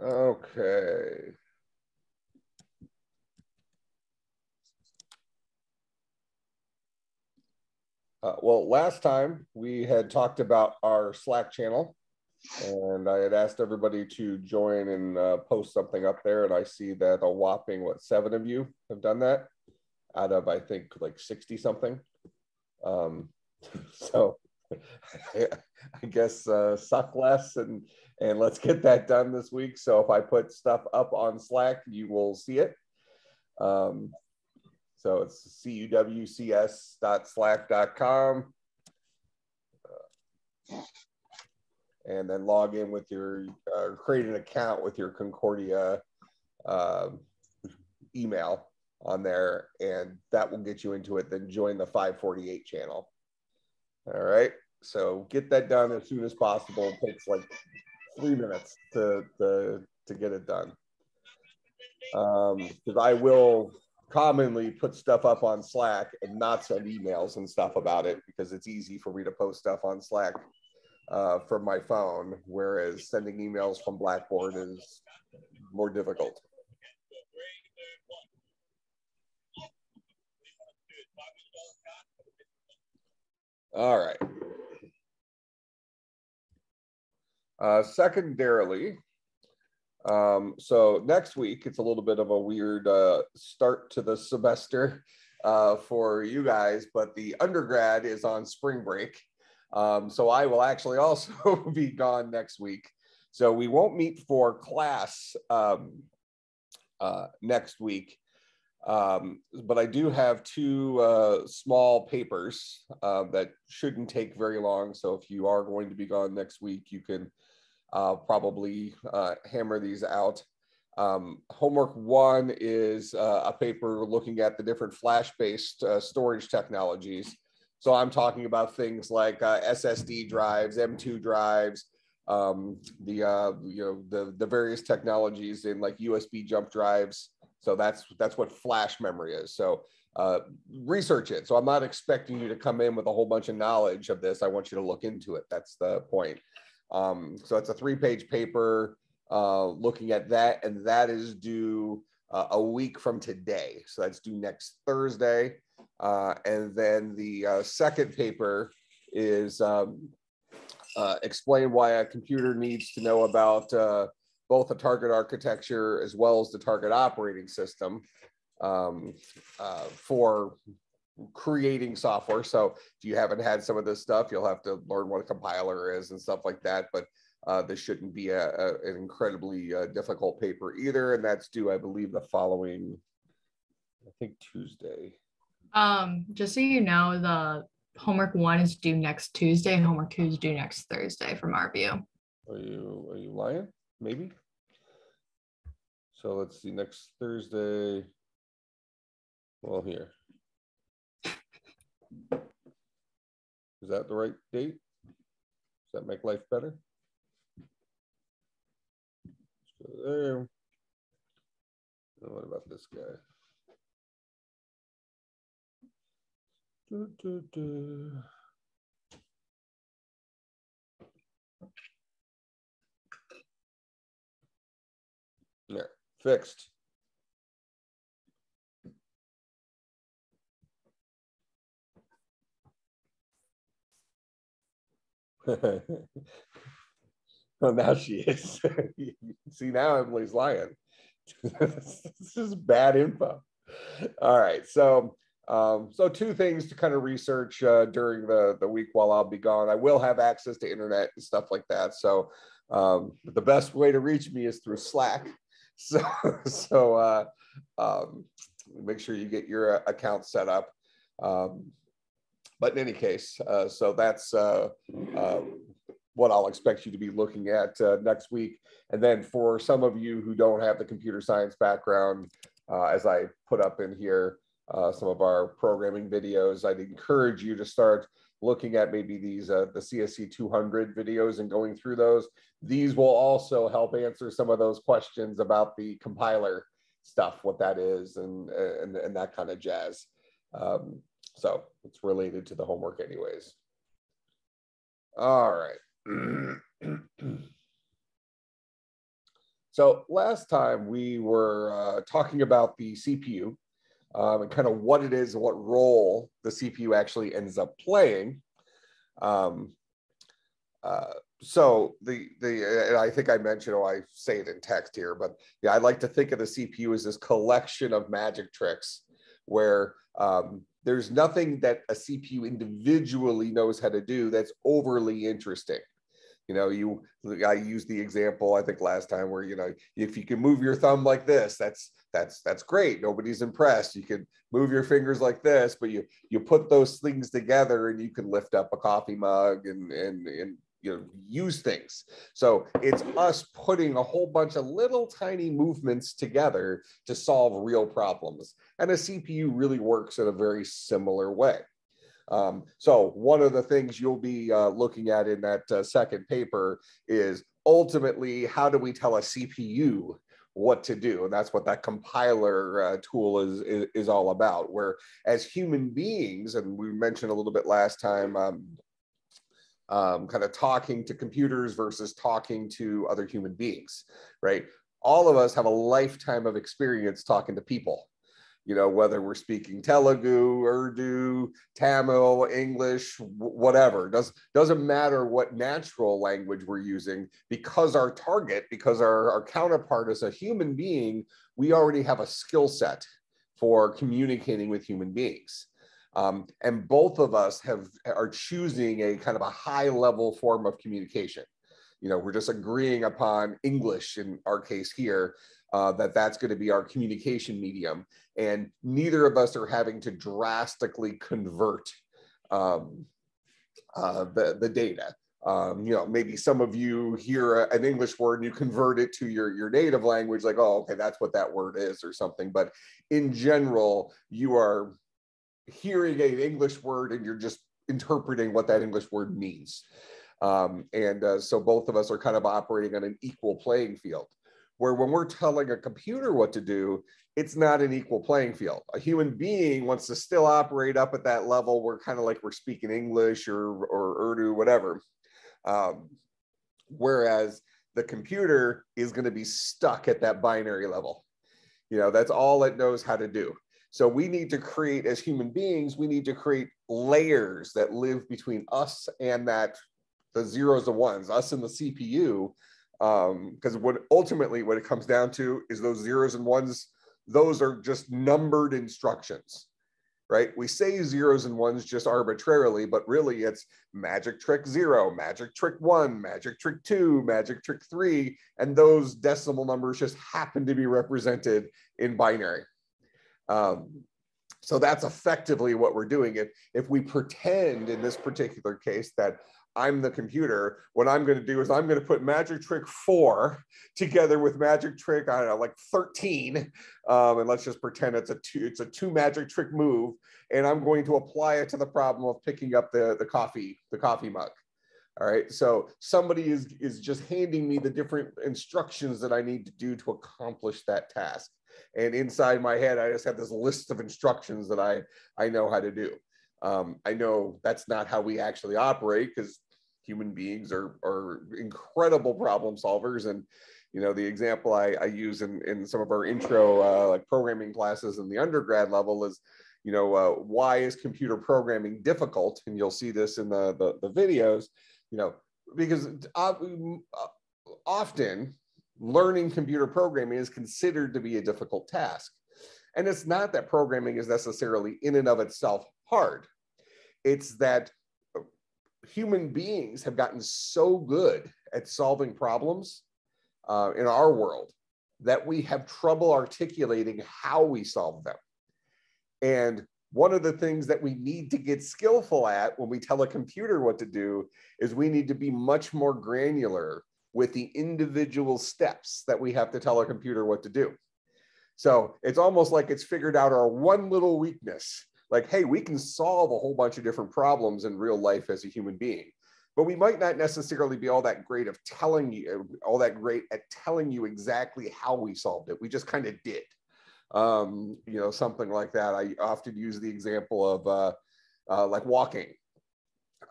Okay. Well, last time we had talked about our Slack channel, and I had asked everybody to join and post something up there, and I see that a whopping, what, 7 of you have done that out of, I think, like 60 something. So I guess suck less and let's get that done this week. So if I put stuff up on Slack, you will see it. So it's cuwcs.slack.com. And then log in with your, create an account with your Concordia email on there, and that will get you into it. Then join the 548 channel. All right. So get that done as soon as possible. It takes like 3 minutes to get it done. Because I will commonly put stuff up on Slack and not send emails and stuff about it, because it's easy for me to post stuff on Slack from my phone, whereas sending emails from Blackboard is more difficult. All right. Secondarily, so next week, it's a little bit of a weird start to the semester for you guys, but the undergrad is on spring break. So I will actually also be gone next week. So we won't meet for class next week. But I do have 2 small papers that shouldn't take very long. So if you are going to be gone next week, you can probably hammer these out. Homework 1 is a paper looking at the different flash-based storage technologies. So I'm talking about things like SSD drives, M2 drives, the various technologies in like USB jump drives. So that's what flash memory is. So research it. So I'm not expecting you to come in with a whole bunch of knowledge of this. I want you to look into it. That's the point. So it's a 3-page paper looking at that, and that is due a week from today. So that's due next Thursday. And then the second paper is explain why a computer needs to know about both the target architecture as well as the target operating system for creating software. So if you haven't had some of this stuff, you'll have to learn what a compiler is and stuff like that. But this shouldn't be an incredibly difficult paper either. And that's due, I believe, the following, I think, Tuesday. Just so you know, the homework 1 is due next Tuesday and homework 2 is due next Thursday from our view. Are you lying? Maybe. So let's see, next Thursday. Well, here. Is that the right date? Does that make life better? So there. And what about this guy? Yeah, fixed. Well, now she is. See, now Emily's lying. This is bad info. All right, so 2 things to kind of research during the week while I'll be gone. I will have access to internet and stuff like that. So the best way to reach me is through Slack. So make sure you get your account set up. But in any case, so that's what I'll expect you to be looking at next week. And then for some of you who don't have the computer science background, as I put up in here, some of our programming videos, I'd encourage you to start looking at maybe these, the CSC 200 videos and going through those. These will also help answer some of those questions about the compiler stuff, what that is, and that kind of jazz. So it's related to the homework anyways. All right. So last time we were talking about the CPU and kind of what it is, what role the CPU actually ends up playing. Um, so and I think I mentioned, oh, I say it in text here, but yeah, I like to think of the CPU as this collection of magic tricks where there's nothing that a CPU individually knows how to do that's overly interesting. You know, I used the example I think last time where, you know, if you can move your thumb like this, that's great. Nobody's impressed. You can move your fingers like this, but you put those things together and you can lift up a coffee mug and you know, use things. So it's us putting a whole bunch of little tiny movements together to solve real problems. And a CPU really works in a very similar way. So one of the things you'll be looking at in that second paper is ultimately, how do we tell a CPU what to do? And that's what that compiler tool is all about, where as human beings, and we mentioned a little bit last time, kind of talking to computers versus talking to other human beings, right? All of us have a lifetime of experience talking to people. You know, whether we're speaking Telugu, Urdu, Tamil, English, whatever, doesn't matter what natural language we're using, because our target, because our counterpart is a human being, we already have a skill set for communicating with human beings. And both of us are choosing a kind of a high level form of communication. You know, we're just agreeing upon English in our case here, that's going to be our communication medium. And neither of us are having to drastically convert the data. You know, maybe some of you hear an English word and you convert it to your native language, like, oh, okay, that's what that word is or something. But in general, you are hearing an English word and you're just interpreting what that English word means. So both of us are kind of operating on an equal playing field, where when we're telling a computer what to do, it's not an equal playing field. A human being wants to still operate up at that level. We're kind of like we're speaking English or Urdu, whatever. Whereas the computer is going to be stuck at that binary level. You know, that's all it knows how to do. So we need to create, as human beings, we need to create layers that live between us and the zeros and ones, us and the CPU, because ultimately what it comes down to is those zeros and ones, those are just numbered instructions, right? We say zeros and ones just arbitrarily, but really it's magic trick 0, magic trick 1, magic trick 2, magic trick 3, and those decimal numbers just happen to be represented in binary. So that's effectively what we're doing. If we pretend in this particular case that I'm the computer, what I'm going to do is I'm going to put magic trick 4 together with magic trick, I don't know, like 13. And let's just pretend it's a two magic trick move. And I'm going to apply it to the problem of picking up the coffee mug. All right. So somebody is just handing me the different instructions that I need to do to accomplish that task. And inside my head, I just have this list of instructions that I know how to do. I know that's not how we actually operate, because human beings are incredible problem solvers. And, you know, the example I use in some of our intro like programming classes in the undergrad level is, you know, why is computer programming difficult? And you'll see this in the videos, you know, because often learning computer programming is considered to be a difficult task. And it's not that programming is necessarily in and of itself hard. It's that human beings have gotten so good at solving problems in our world that we have trouble articulating how we solve them. And one of the things that we need to get skillful at when we tell a computer what to do is we need to be much more granular with the individual steps that we have to tell a computer what to do. So it's almost like it's figured out our one little weakness. Like, hey, we can solve a whole bunch of different problems in real life as a human being, but we might not necessarily be all that great at telling you exactly how we solved it. We just kind of did. You know, something like that. I often use the example of like walking.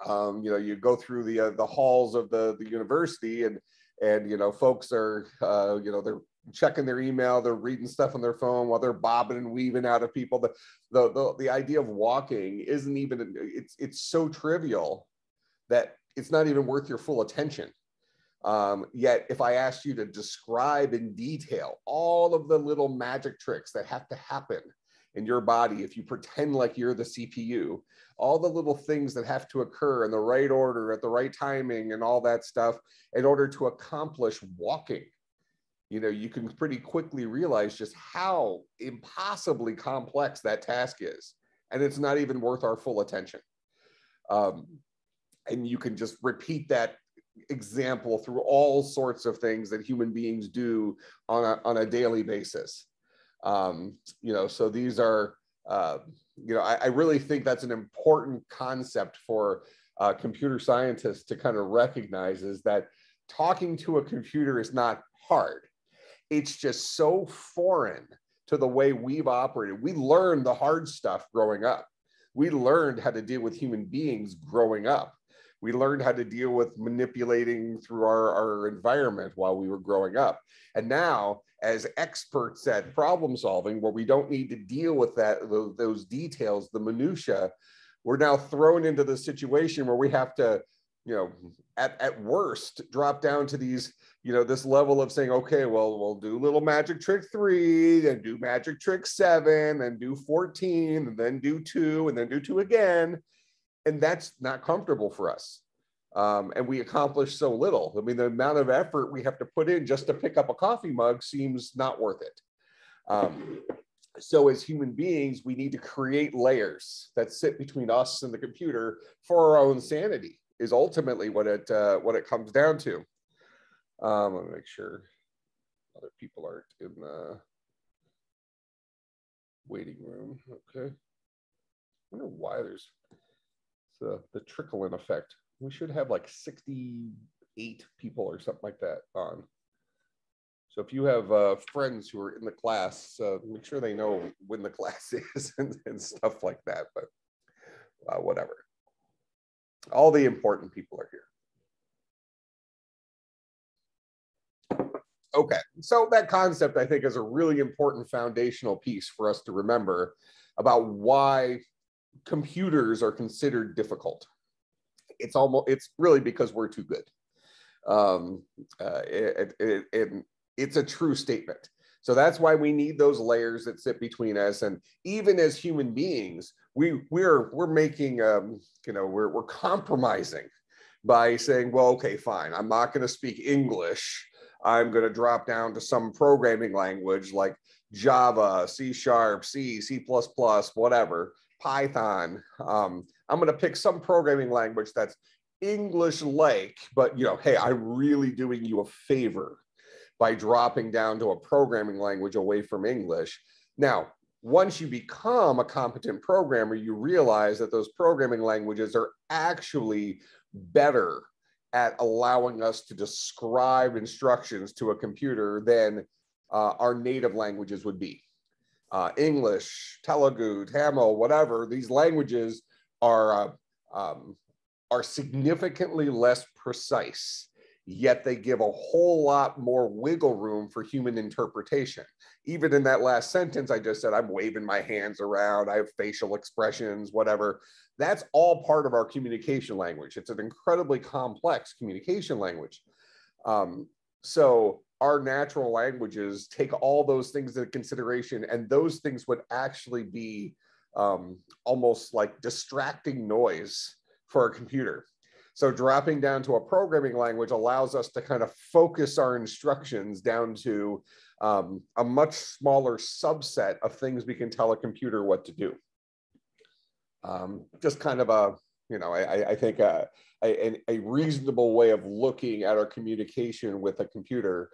You know, you go through the halls of the university, and and folks are they're checking their email, they're reading stuff on their phone while they're bobbing and weaving out of people. The idea of walking isn't even, it's so trivial that it's not even worth your full attention. Yet if I asked you to describe in detail all of the little magic tricks that have to happen in your body, if you pretend like you're the CPU, all the little things that have to occur in the right order at the right timing and all that stuff in order to accomplish walking, you can pretty quickly realize just how impossibly complex that task is. And it's not even worth our full attention. And you can just repeat that example through all sorts of things that human beings do on a daily basis. So these are, I really think that's an important concept for computer scientists to kind of recognize, is that talking to a computer is not hard. It's just so foreign to the way we've operated. We learned the hard stuff growing up. We learned how to deal with human beings growing up. We learned how to deal with manipulating through our environment while we were growing up. And now, as experts at problem solving, where we don't need to deal with those details, the minutia, we're now thrown into the situation where we have to, at worst, drop down to these, this level of saying, okay, well, we'll do little magic trick 3, then do magic trick 7, then do 14, and then do 2, and then do 2 again. And that's not comfortable for us. And we accomplish so little. I mean, the amount of effort we have to put in just to pick up a coffee mug seems not worth it. So as human beings, we need to create layers that sit between us and the computer for our own sanity, is ultimately what it comes down to. Let me make sure other people aren't in the waiting room. Okay. I wonder why there's the trickle-in effect. We should have like 68 people or something like that on. So if you have friends who are in the class, make sure they know when the class is and stuff like that. But whatever. All the important people are here. Okay, so that concept, I think, is a really important foundational piece for us to remember about why computers are considered difficult. It's really because we're too good. It's a true statement. So that's why we need those layers that sit between us. And even as human beings, we're making we're compromising by saying, well, okay, fine, I'm not going to speak English. I'm going to drop down to some programming language like Java, C#, C, C++, whatever, Python. I'm going to pick some programming language that's English-like, but hey, I'm really doing you a favor by dropping down to a programming language away from English. Now, once you become a competent programmer, you realize that those programming languages are actually better at allowing us to describe instructions to a computer than our native languages would be. English, Telugu, Tamil, whatever, these languages are significantly less precise, yet they give a whole lot more wiggle room for human interpretation. Even in that last sentence I just said, I'm waving my hands around, I have facial expressions, whatever. That's all part of our communication language. It's an incredibly complex communication language. So our natural languages take all those things into consideration, and those things would actually be almost like distracting noise for a computer. So dropping down to a programming language allows us to kind of focus our instructions down to a much smaller subset of things we can tell a computer what to do. Just kind of I think a reasonable way of looking at our communication with a computer,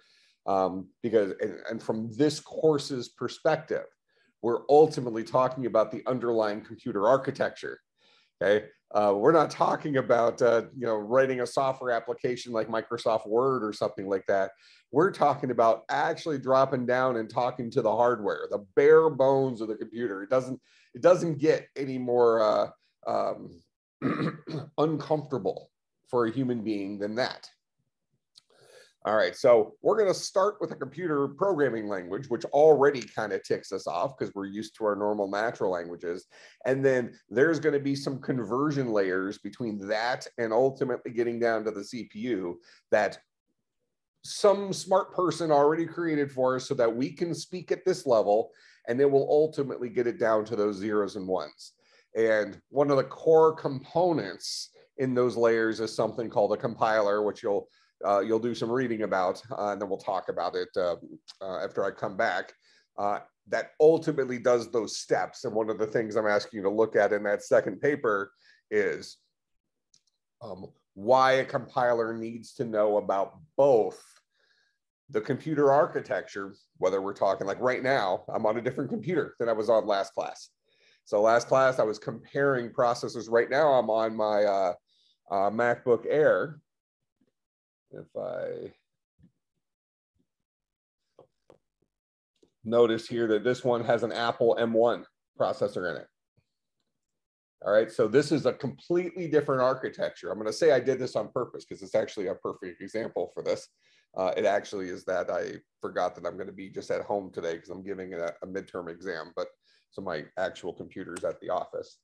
because and from this course's perspective, we're ultimately talking about the underlying computer architecture. Okay, we're not talking about writing a software application like Microsoft Word or something like that. We're talking about actually dropping down and talking to the hardware, the bare bones of the computer. It doesn't get any more uncomfortable for a human being than that. All right, so we're going to start with a computer programming language, which already kind of ticks us off because we're used to our normal natural languages. And then there's going to be some conversion layers between that and ultimately getting down to the CPU that some smart person already created for us so that we can speak at this level, and it will ultimately get it down to those zeros and ones. And one of the core components in those layers is something called a compiler, which you'll do some reading about, and then we'll talk about it after I come back. That ultimately does those steps. And one of the things I'm asking you to look at in that second paper is why a compiler needs to know about both the computer architecture, whether we're talking like right now, I'm on a different computer than I was on last class. So last class, I was comparing processors. Right now, I'm on my MacBook Air. If I notice here that this one has an Apple M1 processor in it. All right, so this is a completely different architecture. I'm going to say I did this on purpose because it's actually a perfect example for this. It actually is that I forgot that I'm going to be just at home today because I'm giving a midterm exam, but so my actual computer's at the office.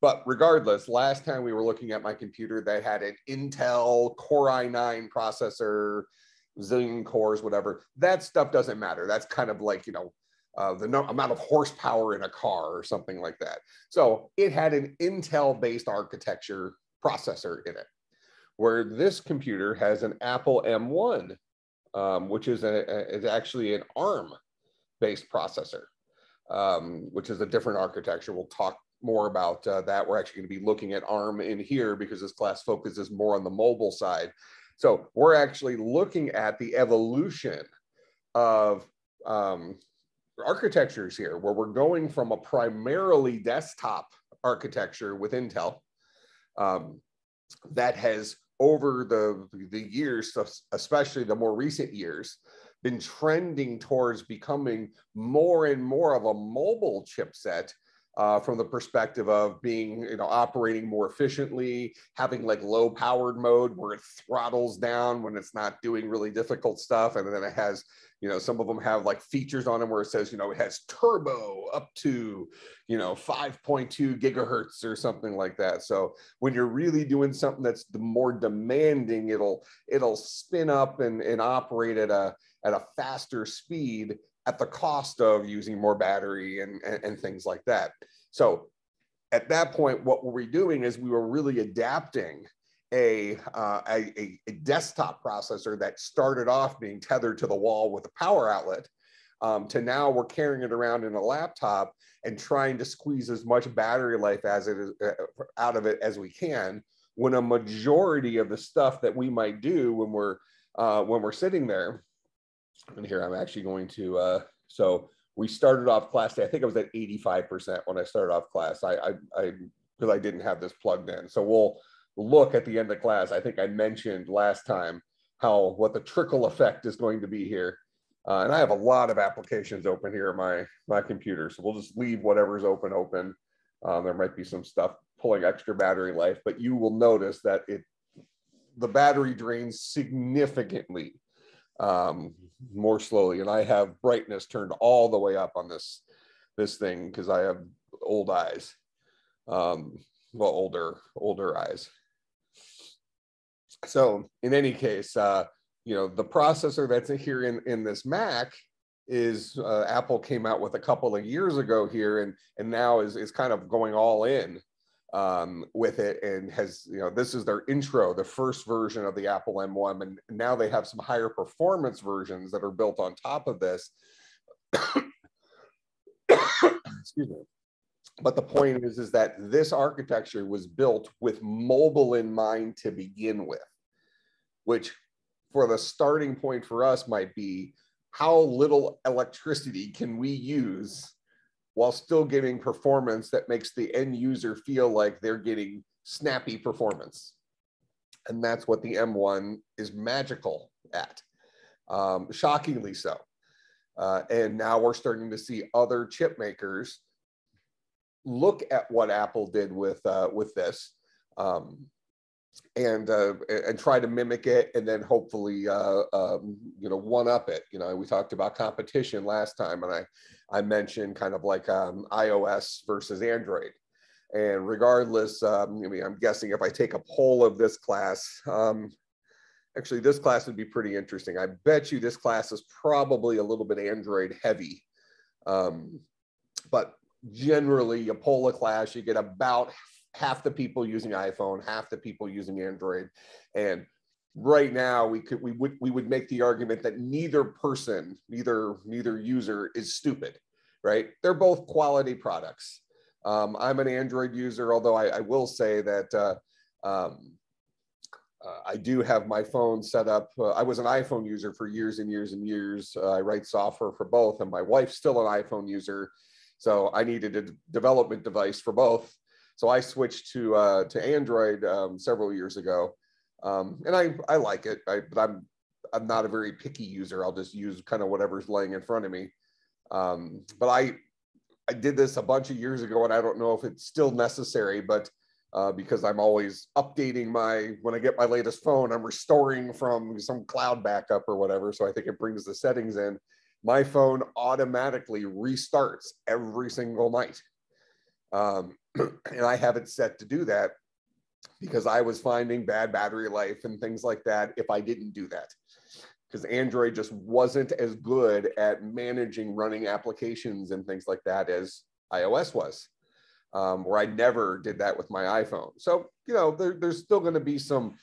But regardless, last time we were looking at my computer that had an Intel Core i9 processor, zillion cores, whatever. That stuff doesn't matter. That's kind of like, you know, the amount of horsepower in a car or something like that. So it had an Intel-based architecture processor in it, where this computer has an Apple M1, which is actually an ARM-based processor, which is a different architecture. We'll talk more about that. We're actually going to be looking at ARM in here because this class focuses more on the mobile side. So we're actually looking at the evolution of architectures here, where we're going from a primarily desktop architecture with Intel that has over the years, especially the more recent years, been trending towards becoming more and more of a mobile chipset from the perspective of being, you know, operating more efficiently, having like low powered mode where it throttles down when it's not doing really difficult stuff. And then it has, you know, some of them have like features on them where it says, you know, it has turbo up to, you know, 5.2 gigahertz or something like that. So when you're really doing something that's the more demanding, it'll spin up and operate at a faster speed at the cost of using more battery and things like that. So at that point, what were we doing is we were really adapting a desktop processor that started off being tethered to the wall with a power outlet to now we're carrying it around in a laptop and trying to squeeze as much battery life as it is out of it as we can, when a majority of the stuff that we might do when we're sitting there. And here I'm actually going to, so we started off class day, I think I was at 85% when I started off class, because I didn't have this plugged in. So we'll look at the end of class. I think I mentioned last time what the trickle effect is going to be here. And I have a lot of applications open here on my computer. So we'll just leave whatever's open. There might be some stuff pulling extra battery life, but you will notice that the battery drains significantly more slowly, and I have brightness turned all the way up on this thing because I have old eyes, well, older eyes. So in any case, you know, the processor that's here in this Mac is Apple came out with a couple of years ago here, and now is kind of going all in with it, and has, you know, this is their intro, the first version of the Apple M1, and now they have some higher performance versions that are built on top of this. Excuse me. But the point is that this architecture was built with mobile in mind to begin with, which for the starting point for us might be how little electricity can we use while still giving performance that makes the end user feel like they're getting snappy performance. And that's what the M1 is magical at, shockingly so. And now we're starting to see other chip makers look at what Apple did with this and try to mimic it, and then hopefully one up it. We talked about competition last time, and I mentioned kind of like iOS versus Android. And regardless, I'm guessing if I take a poll of this class, actually this class would be pretty interesting. I bet you this class is probably a little bit Android heavy, but generally you poll a class, you get about half the people using iPhone, half the people using Android. And right now we would make the argument that neither user is stupid, right? They're both quality products. I'm an Android user, although I will say that I do have my phone set up. I was an iPhone user for years and years and years. I write software for both, and my wife's still an iPhone user. So I needed a development device for both. So I switched to Android several years ago, and I like it. But I'm not a very picky user. I'll just use kind of whatever's laying in front of me. But I did this a bunch of years ago, and I don't know if it's still necessary, but because I'm always updating when I get my latest phone, I'm restoring from some cloud backup or whatever. So I think it brings the settings in. My phone automatically restarts every single night. And I have it set to do that because I was finding bad battery life and things like that if I didn't do that. Because Android just wasn't as good at managing running applications and things like that as iOS was, where I never did that with my iPhone. So, there's still going to be some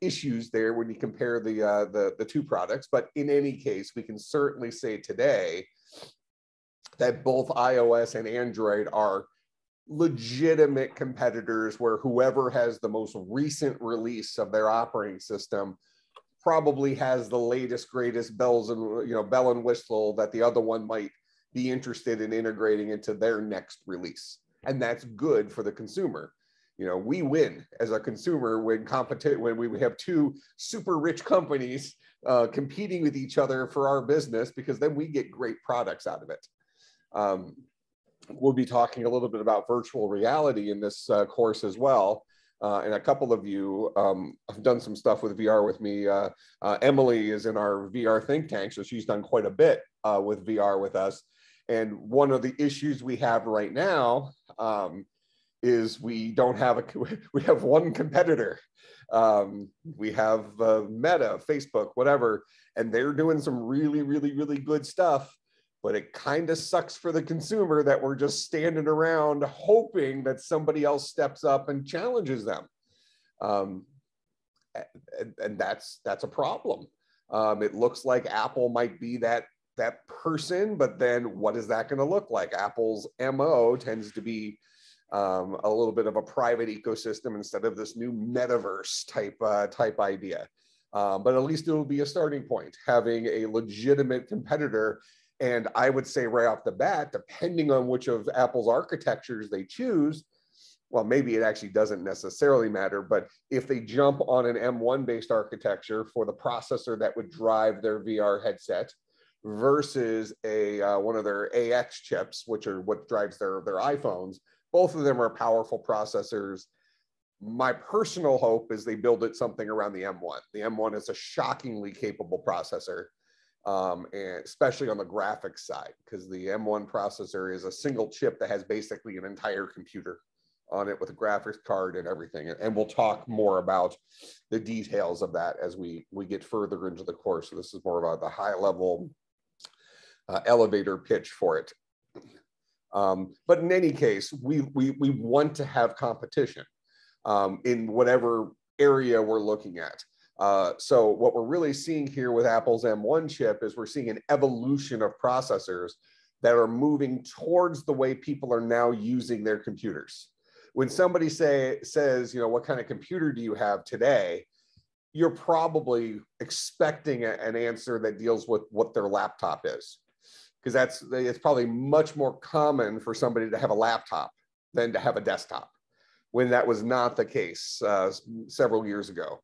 issues there when you compare the two products. But in any case, we can certainly say today that both iOS and Android are legitimate competitors, where whoever has the most recent release of their operating system probably has the latest, greatest bells and bell and whistle that the other one might be interested in integrating into their next release. And that's good for the consumer. We win as a consumer when we have two super rich companies competing with each other for our business, because then we get great products out of it. We'll be talking a little bit about virtual reality in this course as well. And a couple of you have done some stuff with VR with me. Emily is in our VR think tank, so she's done quite a bit with VR with us. And one of the issues we have right now is we have one competitor. We have Meta, Facebook, whatever, and they're doing some really, really, really good stuff. But it kind of sucks for the consumer that we're just standing around hoping that somebody else steps up and challenges them. And that's a problem. It looks like Apple might be that person, but then what is that going to look like? Apple's MO tends to be a little bit of a private ecosystem instead of this new metaverse type idea. But at least it will be a starting point, having a legitimate competitor. And I would say right off the bat, depending on which of Apple's architectures they choose, well, maybe it actually doesn't necessarily matter, but if they jump on an M1 based architecture for the processor that would drive their VR headset versus one of their AX chips, which are what drives their iPhones, both of them are powerful processors. My personal hope is they build it something around the M1. The M1 is a shockingly capable processor. And especially on the graphics side, because the M1 processor is a single chip that has basically an entire computer on it with a graphics card and everything. And we'll talk more about the details of that as we get further into the course. So this is more about the high level elevator pitch for it. But in any case, we want to have competition in whatever area we're looking at. So what we're really seeing here with Apple's M1 chip is we're seeing an evolution of processors that are moving towards the way people are now using their computers. When somebody says, what kind of computer do you have today? You're probably expecting an answer that deals with what their laptop is, because it's probably much more common for somebody to have a laptop than to have a desktop, when that was not the case several years ago.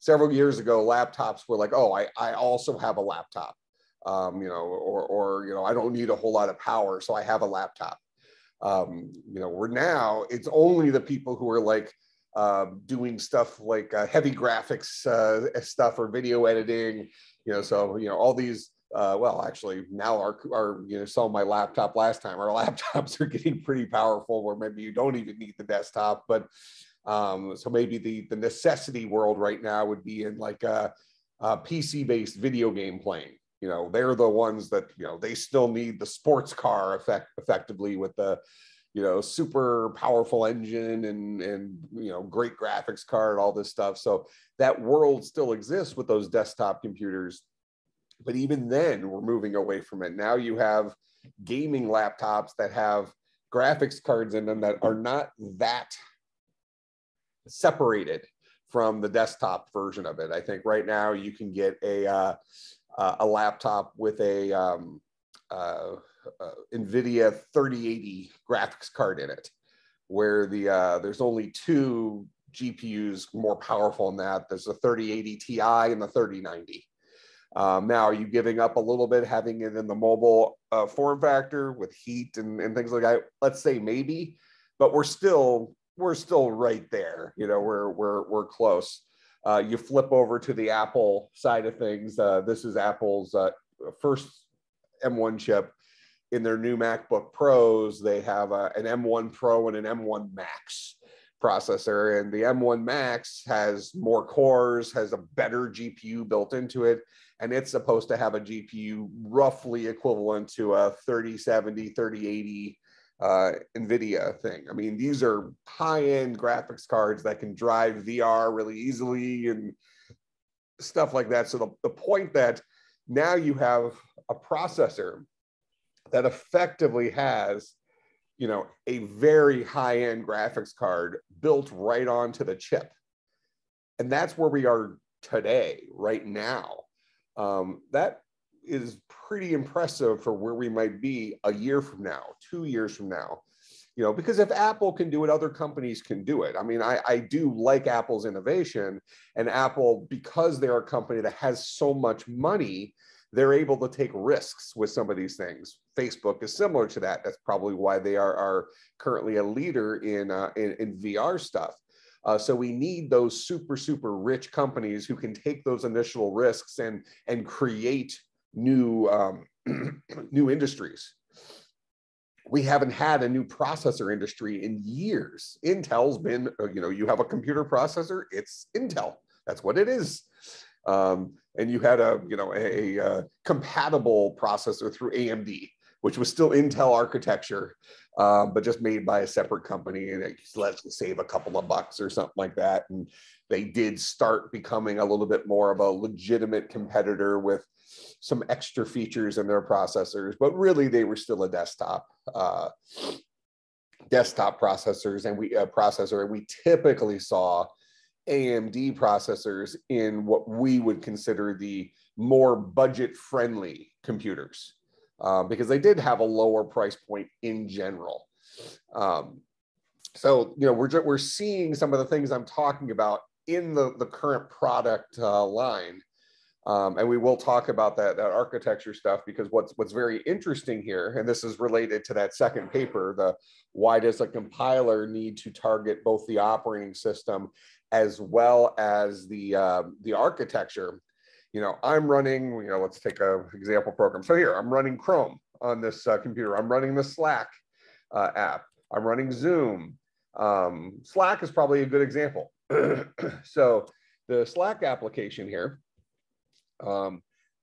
Several years ago, laptops were like, oh, I also have a laptop, or I don't need a whole lot of power, so I have a laptop. We're now, it's only the people who are like, doing stuff like heavy graphics stuff or video editing, so, all these, well, actually now saw my laptop last time, our laptops are getting pretty powerful where maybe you don't even need the desktop, but so maybe the necessity world right now would be in like a PC-based video game playing. They're the ones that, they still need the sports car effectively with the, super powerful engine and great graphics card, all this stuff. So that world still exists with those desktop computers. But even then, we're moving away from it. Now you have gaming laptops that have graphics cards in them that are not that separated from the desktop version of it. I think right now you can get a laptop with a NVIDIA 3080 graphics card in it, where there's only two GPUs more powerful than that. There's the 3080 Ti and the 3090. Now, are you giving up a little bit having it in the mobile form factor with heat and things like that? Let's say maybe, but we're still right there. We're close. You flip over to the Apple side of things. This is Apple's first M1 chip. In their new MacBook Pros, they have an M1 Pro and an M1 Max processor, and the M1 Max has more cores, has a better GPU built into it, and it's supposed to have a GPU roughly equivalent to a 3070, 3080 NVIDIA thing. I mean, these are high-end graphics cards that can drive VR really easily and stuff like that. So the point that now you have a processor that effectively has, a very high-end graphics card built right onto the chip. And that's where we are today, right now. That is pretty impressive for where we might be a year from now, 2 years from now. Because if Apple can do it, other companies can do it. I mean, I do like Apple's innovation, and Apple, because they're a company that has so much money, they're able to take risks with some of these things. Facebook is similar to that. That's probably why they are currently a leader in VR stuff. So we need those super, super rich companies who can take those initial risks and create new new industries. We haven't had a new processor industry in years. Intel's been, you have a computer processor, it's Intel. That's what it is. And you had a compatible processor through AMD, which was still Intel architecture, but just made by a separate company, and it lets you save a couple of bucks or something like that. And they did start becoming a little bit more of a legitimate competitor with some extra features in their processors, but really they were still a desktop processors, and we typically saw AMD processors in what we would consider the more budget-friendly computers, because they did have a lower price point in general. So we're seeing some of the things I'm talking about in the current product line, and we will talk about that architecture stuff, because what's very interesting here, and this is related to that second paper, the why does a compiler need to target both the operating system as well as the architecture. I'm running, let's take an example program. So here, I'm running Chrome on this computer. I'm running the Slack app. I'm running Zoom. Slack is probably a good example. So the Slack application here,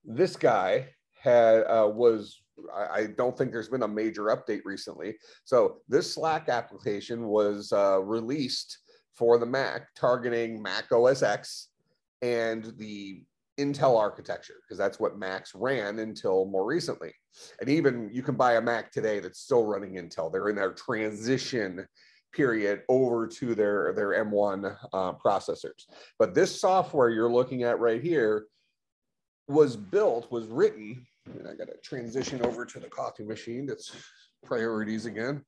this guy I don't think there's been a major update recently. So this Slack application was released for the Mac, targeting Mac OS X and the Intel architecture, because that's what Macs ran until more recently. And even you can buy a Mac today that's still running Intel. They're in their transition period over to their M1 processors. But this software you're looking at right here was written, and I got to transition over to the coffee machine. That's priorities again.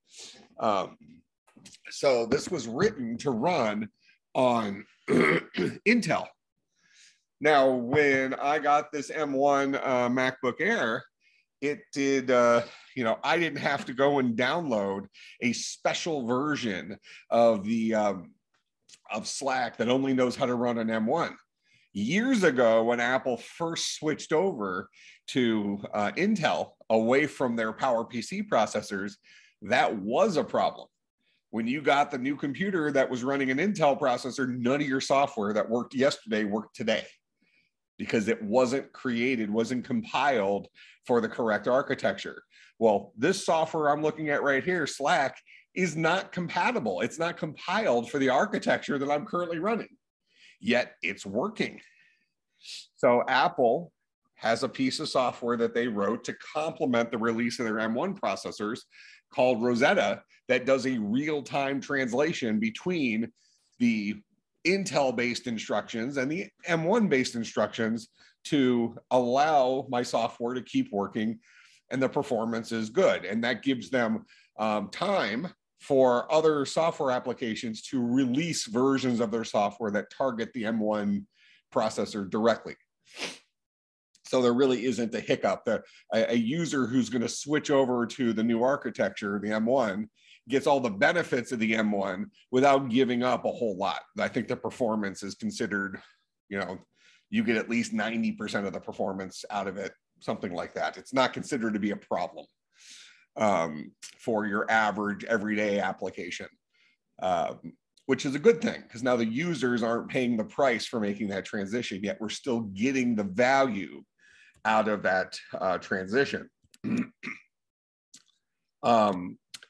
So this was written to run on Intel. Now, when I got this M1 MacBook Air, it did, I didn't have to go and download a special version of the of Slack that only knows how to run an M1. Years ago, when Apple first switched over to Intel away from their PowerPC processors, that was a problem. When you got the new computer that was running an Intel processor, none of your software that worked yesterday worked today because it wasn't created, wasn't compiled for the correct architecture. Well, this software I'm looking at right here, Slack, is not compatible. It's not compiled for the architecture that I'm currently running, yet it's working. So Apple has a piece of software that they wrote to complement the release of their M1 processors called Rosetta that does a real-time translation between the Intel-based instructions and the M1-based instructions to allow my software to keep working, and the performance is good. And that gives them time for other software applications to release versions of their software that target the M1 processor directly. So there really isn't a hiccup that a user who's going to switch over to the new architecture, the M1, gets all the benefits of the M1 without giving up a whole lot. I think the performance is considered, you know, you get at least 90% of the performance out of it, something like that. It's not considered to be a problem for your average everyday application, which is a good thing because now the users aren't paying the price for making that transition, yet we're still getting the value out of that transition.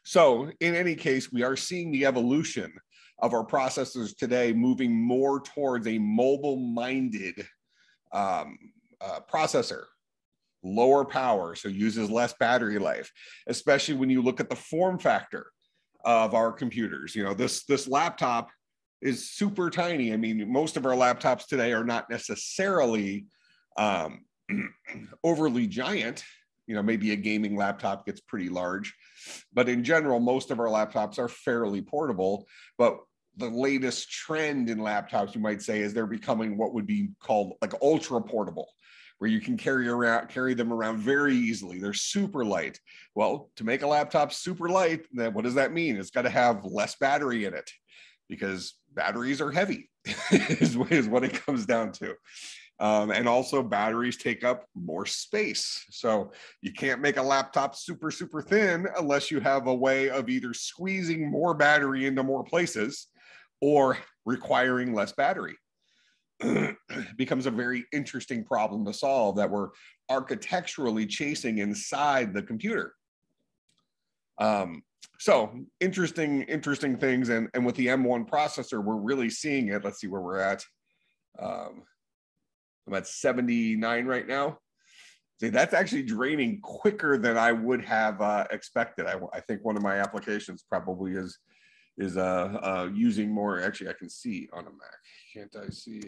So in any case, we are seeing the evolution of our processors today moving more towards a mobile-minded processor, lower power, so uses less battery life, especially when you look at the form factor of our computers. You know, this laptop is super tiny. I mean, most of our laptops today are not necessarily overly giant. You know, maybe a gaming laptop gets pretty large, but in general, most of our laptops are fairly portable. But the latest trend in laptops, you might say, is they're becoming what would be called like ultra portable, where you can carry them around very easily. They're super light. Well, to make a laptop super light, then what does that mean? It's got to have less battery in it because batteries are heavy is what it comes down to. And also batteries take up more space. So you can't make a laptop super, super thin unless you have a way of either squeezing more battery into more places or requiring less battery. It becomes a very interesting problem to solve that we're architecturally chasing inside the computer. So interesting things. And with the M1 processor, we're really seeing it. Let's see where we're at. I'm at 79 right now. See, that's actually draining quicker than I would have expected. I think one of my applications probably is using more. Actually, I can see on a Mac. Can't I see?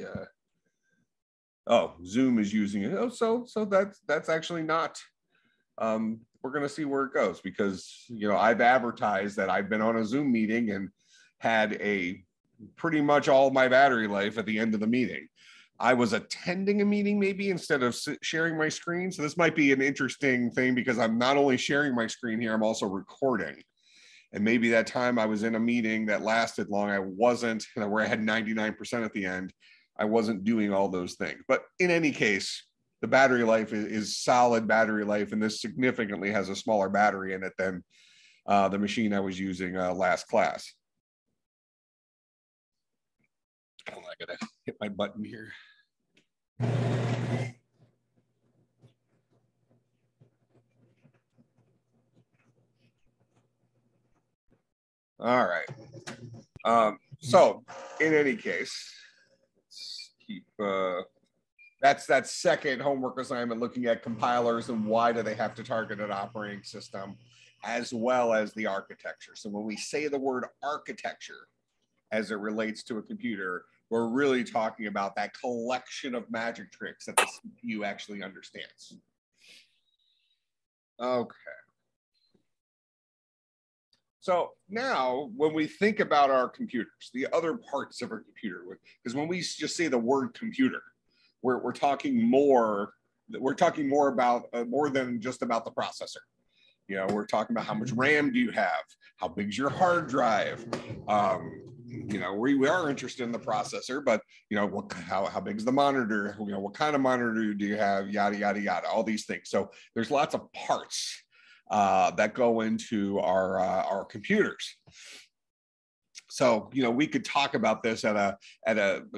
Oh, Zoom is using it. Oh, so that's actually not. We're going to see where it goes because, you know, I've advertised that I've been on a Zoom meeting and had pretty much all my battery life at the end of the meeting. I was attending a meeting maybe instead of sharing my screen. So this might be an interesting thing because I'm not only sharing my screen here, I'm also recording. And maybe that time I was in a meeting that lasted long, I wasn't, where I had 99% at the end, I wasn't doing all those things. But in any case, the battery life is solid battery life, and this significantly has a smaller battery in it than the machine I was using last class. Oh, I gotta hit my button here. All right. So in any case, let's keep that's that second homework assignment, looking at compilers and why do they have to target an operating system, as well as the architecture. So when we say the word architecture as it relates to a computer, we're really talking about that collection of magic tricks that the CPU actually understands. Okay. So now when we think about our computers, the other parts of our computer, because when we just say the word computer, we're talking more about more than just about the processor. You know, we're talking about how much RAM do you have, how big's your hard drive, you know, we are interested in the processor, but, you know, how big is the monitor? You know, what kind of monitor do you have? Yada, yada, yada, all these things. So there's lots of parts that go into our computers. So, you know, we could talk about this at a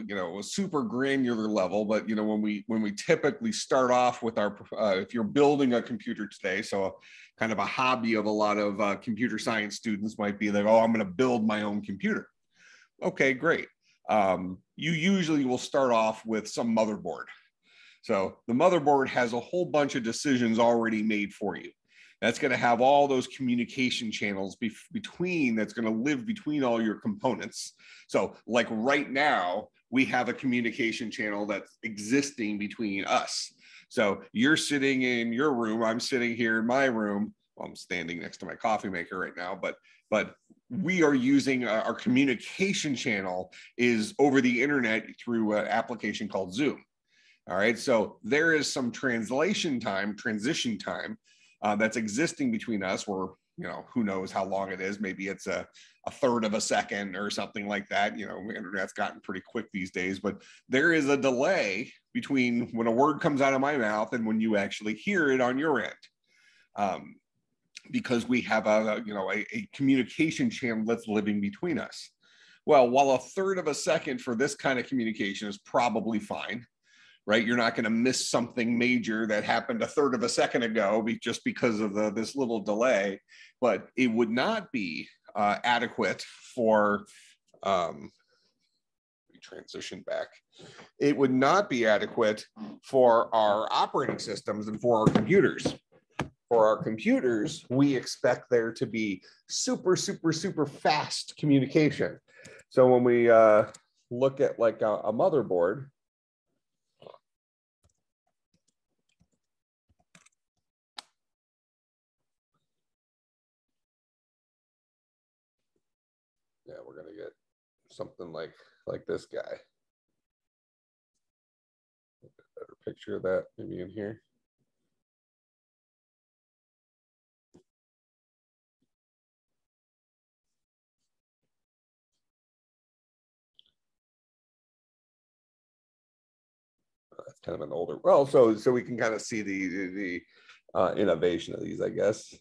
you know, a super granular level, but, you know, when we typically start off with our if you're building a computer today, so kind of a hobby of a lot of computer science students might be like, oh, I'm going to build my own computer. Okay, great. You usually will start off with some motherboard. So the motherboard has a whole bunch of decisions already made for you. That's going to have all those communication channels between, that's going to live between all your components. So like right now, we have a communication channel that's existing between us. So you're sitting in your room, I'm sitting here in my room. Well, I'm standing next to my coffee maker right now, but we are using our communication channel is over the internet through an application called Zoom. All right, so there is some transition time that's existing between us, where, you know, who knows how long it is. Maybe it's a third of a second or something like that. You know, the internet's gotten pretty quick these days, but there is a delay between when a word comes out of my mouth and when you actually hear it on your end. Because we have a communication channel that's living between us. Well, while a third of a second for this kind of communication is probably fine, right? You're not going to miss something major that happened a third of a second ago just because of this little delay, but it would not be adequate for, we transition back. It would not be adequate for our operating systems and for our computers. For our computers, we expect there to be super, super, super fast communication. So when we look at like a motherboard, yeah, we're gonna get something like this guy. A better picture of that maybe in here. That's kind of an older, well, so we can kind of see the innovation of these, I guess.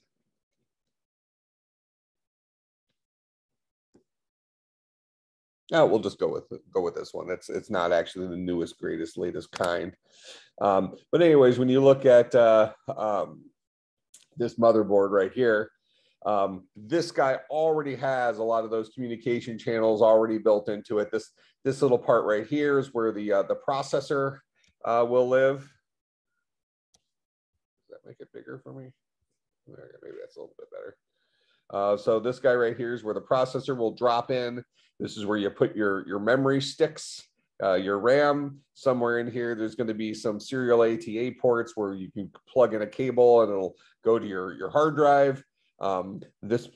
Oh, we'll just go with this one. It's not actually the newest, greatest, latest kind. But anyways, when you look at this motherboard right here, this guy already has a lot of those communication channels already built into it. This little part right here is where the processor will live. Does that make it bigger for me? Maybe that's a little bit better. So this guy right here is where the processor will drop in. This is where you put your memory sticks, your RAM. Somewhere in here, there's going to be some serial ATA ports where you can plug in a cable and it'll go to your hard drive. This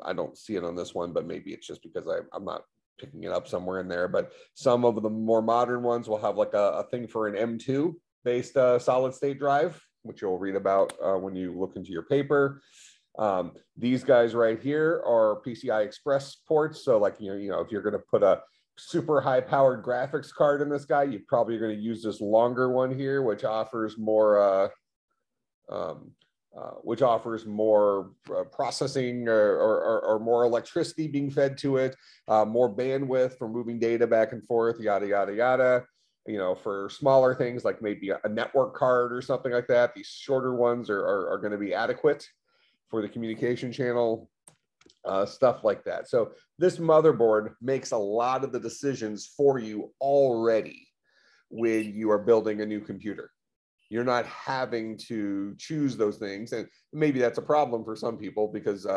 I don't see it on this one, but maybe it's just because I'm not picking it up somewhere in there. But some of the more modern ones will have like a thing for an M2 based solid state drive, which you'll read about when you look into your paper. These guys right here are PCI Express ports. So like, you know, if you're going to put a super high powered graphics card in this guy, you probably are going to use this longer one here, which offers more processing or more electricity being fed to it, more bandwidth for moving data back and forth, yada, yada, yada. You know, for smaller things like maybe a network card or something like that, these shorter ones are going to be adequate for the communication channel, stuff like that. So this motherboard makes a lot of the decisions for you already when you are building a new computer. You're not having to choose those things. And maybe that's a problem for some people because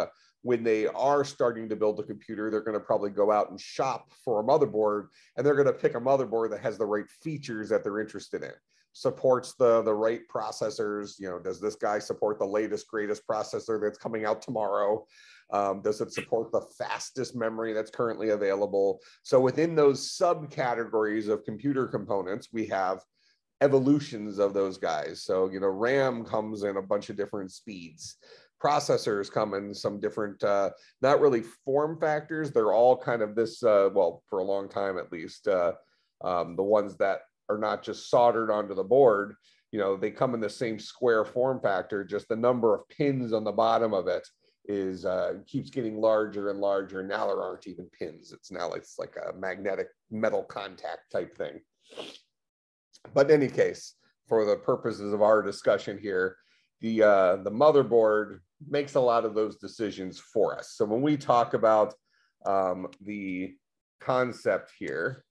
when they are starting to build a computer, they're going to probably go out and shop for a motherboard, and they're going to pick a motherboard that has the right features that they're interested in. Supports the right processors. You know, does this guy support the latest, greatest processor that's coming out tomorrow? Does it support the fastest memory that's currently available? So within those subcategories of computer components, we have evolutions of those guys. So, you know, RAM comes in a bunch of different speeds. processors come in some different, not really form factors. They're all kind of this, well, for a long time at least, the ones that are not just soldered onto the board, you know, they come in the same square form factor, just the number of pins on the bottom of it is keeps getting larger and larger. Now there aren't even pins. It's now it's like a magnetic metal contact type thing. But in any case, for the purposes of our discussion here, the motherboard makes a lot of those decisions for us. So when we talk about the concept here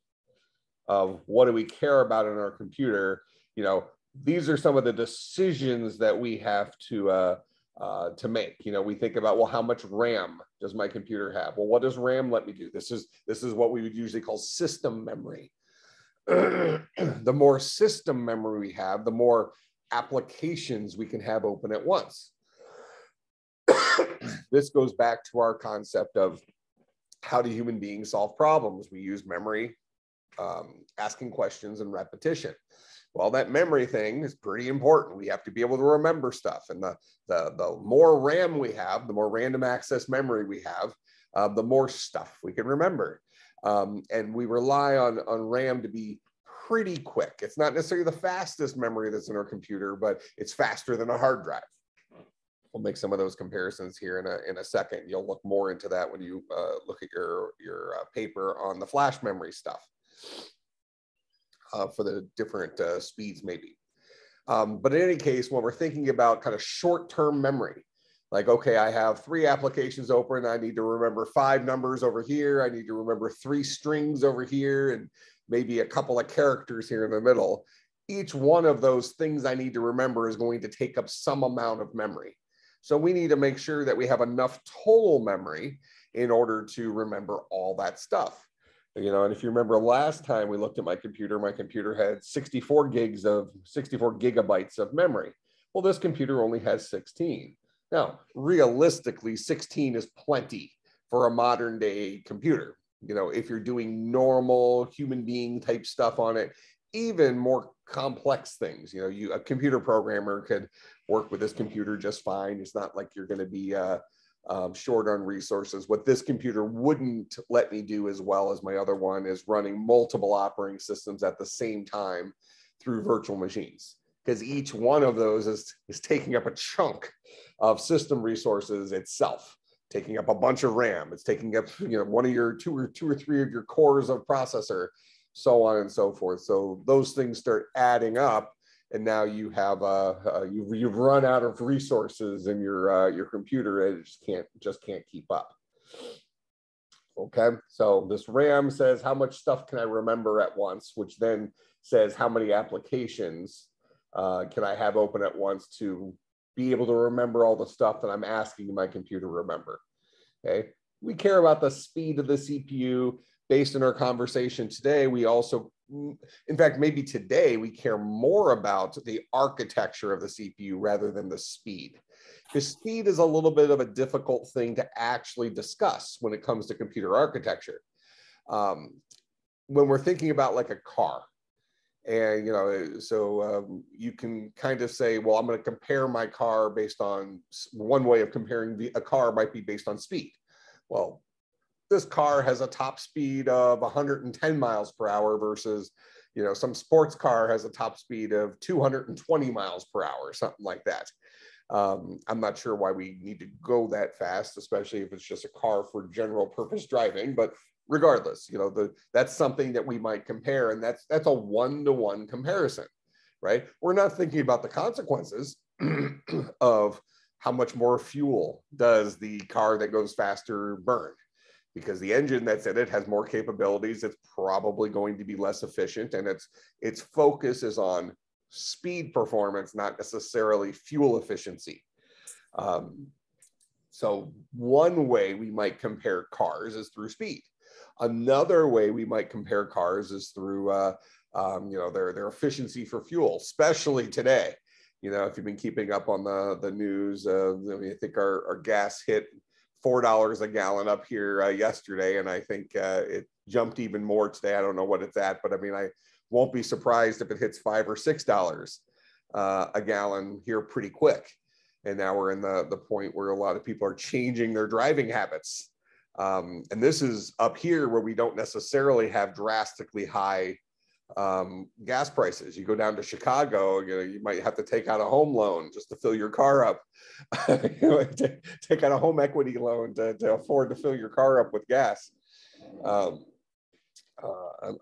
of what do we care about in our computer, you know, these are some of the decisions that we have to make. You know, we think about, well, how much RAM does my computer have? Well, what does RAM let me do? This is what we would usually call system memory. The more system memory we have, the more applications we can have open at once. This goes back to our concept of how do human beings solve problems? We use memory, asking questions, and repetition. Well, that memory thing is pretty important. We have to be able to remember stuff. And the more RAM we have, the more random access memory we have, the more stuff we can remember. And we rely on RAM to be pretty quick. It's not necessarily the fastest memory that's in our computer, but it's faster than a hard drive. We'll make some of those comparisons here in a second. You'll look more into that when you look at your paper on the flash memory stuff. For the different speeds maybe. But in any case, when we're thinking about kind of short-term memory, like, okay, I have 3 applications open. I need to remember 5 numbers over here. I need to remember 3 strings over here and maybe a couple of characters here in the middle. Each one of those things I need to remember is going to take up some amount of memory. So we need to make sure that we have enough total memory in order to remember all that stuff. You know, and if you remember last time we looked at my computer had 64 gigabytes of memory. Well, this computer only has 16. Now, realistically, 16 is plenty for a modern day computer. You know, if you're doing normal human being type stuff on it, even more complex things, you know, a computer programmer could work with this computer just fine. It's not like you're going to be short on resources. What this computer wouldn't let me do as well as my other one is running multiple operating systems at the same time through virtual machines, because each one of those is taking up a chunk of system resources itself, taking up a bunch of RAM. It's taking up, you know, one of your two or three of your cores of processor, so on and so forth. So those things start adding up, and now you have you've run out of resources in your computer, and it just can't keep up. Okay, so this RAM says how much stuff can I remember at once, which then says how many applications can I have open at once to be able to remember all the stuff that I'm asking my computer to remember. Okay, we care about the speed of the CPU. Based on our conversation today, we also, in fact, maybe today we care more about the architecture of the CPU rather than the speed. Because speed is a little bit of a difficult thing to actually discuss when it comes to computer architecture. When we're thinking about like a car, and you know, so you can kind of say, well, I'm going to compare my car based on, one way of comparing a car might be based on speed. Well, this car has a top speed of 110 miles per hour versus, you know, some sports car has a top speed of 220 miles per hour, something like that. I'm not sure why we need to go that fast, especially if it's just a car for general purpose driving, but regardless, you know, that's something that we might compare, and that's a one-to-one comparison, right? We're not thinking about the consequences of how much more fuel does the car that goes faster burn. Because the engine that's in it has more capabilities, it's probably going to be less efficient, and its focus is on speed performance, not necessarily fuel efficiency. So one way we might compare cars is through speed. Another way we might compare cars is through you know, their efficiency for fuel, especially today. You know, if you've been keeping up on the news, I mean, I think our gas hit $4 a gallon up here yesterday, and I think it jumped even more today. I don't know what it's at, but I mean, I won't be surprised if it hits $5 or $6 a gallon here pretty quick. And now we're in the point where a lot of people are changing their driving habits. And this is up here where we don't necessarily have drastically high gas prices. You go down to Chicago, you might have to take out a home loan just to fill your car up. Take out a home equity loan to afford to fill your car up with gas.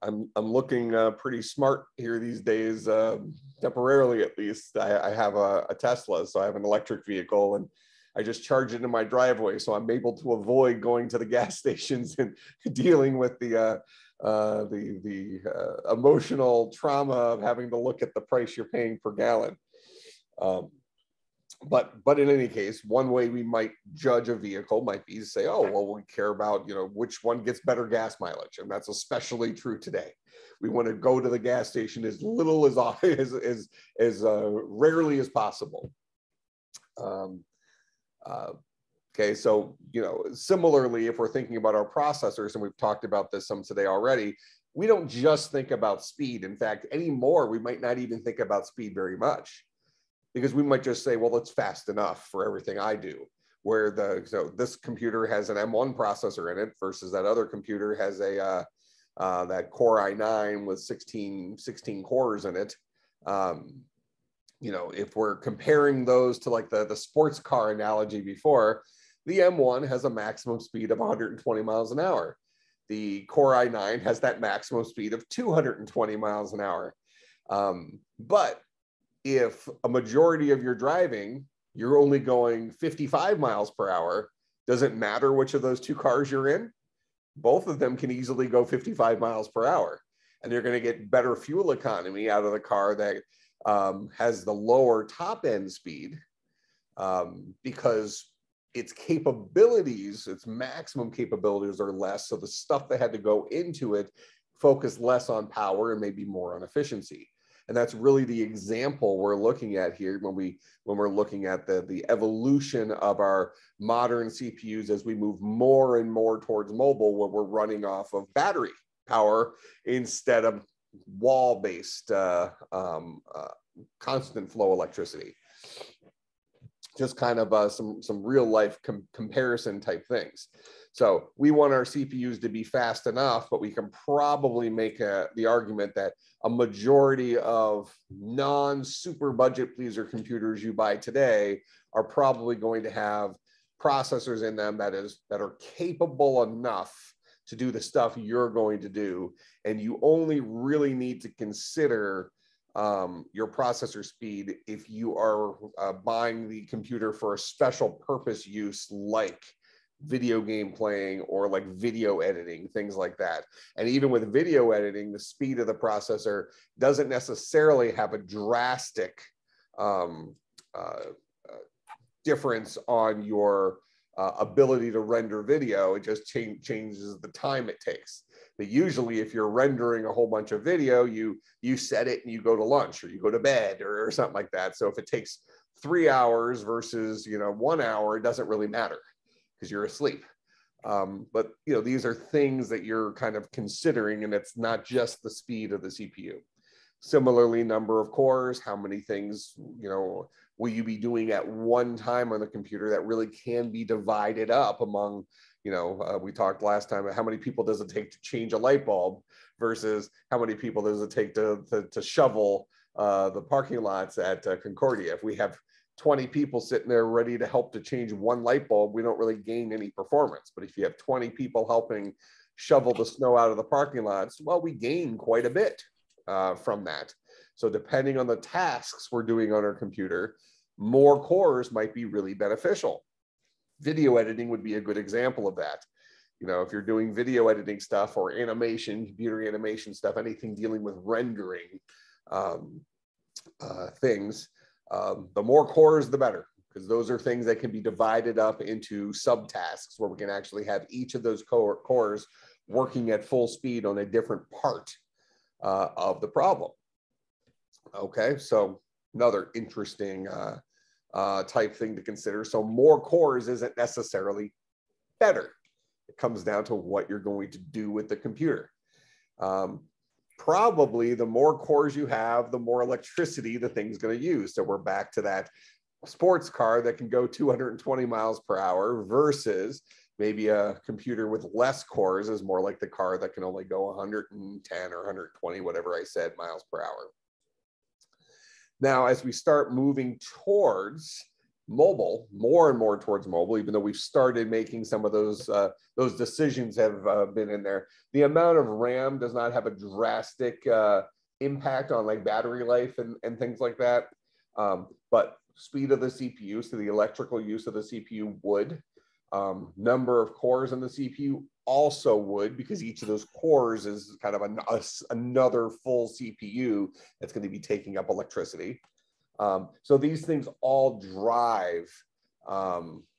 I'm looking pretty smart here these days, temporarily at least. I have a Tesla, so I have an electric vehicle, and I just charge it in my driveway, so I'm able to avoid going to the gas stations and dealing with the emotional trauma of having to look at the price you're paying per gallon. But in any case, one way we might judge a vehicle might be to say, oh, well, we care about, which one gets better gas mileage. And that's especially true today. We want to go to the gas station as little as rarely as possible. Okay, so, similarly, if we're thinking about our processors, and we've talked about this some today already, we don't just think about speed. In fact, anymore, we might not even think about speed very much, because we might just say, well, it's fast enough for everything I do. So this computer has an M1 processor in it versus that other computer has that Core i9 with 16 cores in it. If we're comparing those to like the sports car analogy before, the M1 has a maximum speed of 120 miles an hour. The Core i9 has that maximum speed of 220 miles an hour. But if a majority of your driving, you're only going 55 miles per hour, does it matter which of those two cars you're in? Both of them can easily go 55 miles per hour. And you're going to get better fuel economy out of the car that has the lower top end speed, because its capabilities, its maximum capabilities are less. So the stuff that had to go into it focused less on power and maybe more on efficiency. And that's really the example we're looking at here when we're looking at the evolution of our modern CPUs as we move more and more towards mobile, where we're running off of battery power instead of wall-based constant flow electricity. Just kind of some real life comparison type things. So we want our CPUs to be fast enough, but we can probably make the argument that a majority of non-super budget pleaser computers you buy today are probably going to have processors in them that are capable enough to do the stuff you're going to do. And you only really need to consider your processor speed if you are buying the computer for a special purpose use, like video game playing or like video editing, things like that. And even with video editing, the speed of the processor doesn't necessarily have a drastic difference on your ability to render video. It just changes the time it takes. But usually if you're rendering a whole bunch of video, you set it and you go to lunch or you go to bed or something like that. So if it takes 3 hours versus 1 hour, it doesn't really matter because you're asleep. But these are things that you're kind of considering, and it's not just the speed of the CPU. Similarly, number of cores, how many things will you be doing at one time on the computer that really can be divided up among, we talked last time about how many people does it take to change a light bulb versus how many people does it take to shovel the parking lots at Concordia. If we have 20 people sitting there ready to help to change one light bulb, we don't really gain any performance. But if you have 20 people helping shovel the snow out of the parking lots, well, we gain quite a bit from that. So depending on the tasks we're doing on our computer, more cores might be really beneficial. Video editing would be a good example of that. If you're doing video editing stuff or animation, computer animation stuff, anything dealing with rendering things, the more cores, the better, because those are things that can be divided up into subtasks where we can actually have each of those cores working at full speed on a different part of the problem. Okay, so another interesting type thing to consider. So more cores isn't necessarily better. It comes down to what you're going to do with the computer. Probably the more cores you have, the more electricity the thing's going to use. So we're back to that sports car that can go 220 miles per hour versus maybe a computer with less cores is more like the car that can only go 110 or 120, whatever I said, miles per hour. Now, as we start moving towards mobile, more and more towards mobile, even though we've started making some of those decisions have been in there, the amount of RAM does not have a drastic impact on like battery life and things like that. But speed of the CPU, so the electrical use of the CPU would. Number of cores in the CPU also would, because each of those cores is kind of another full CPU that's going to be taking up electricity. So these things all drive,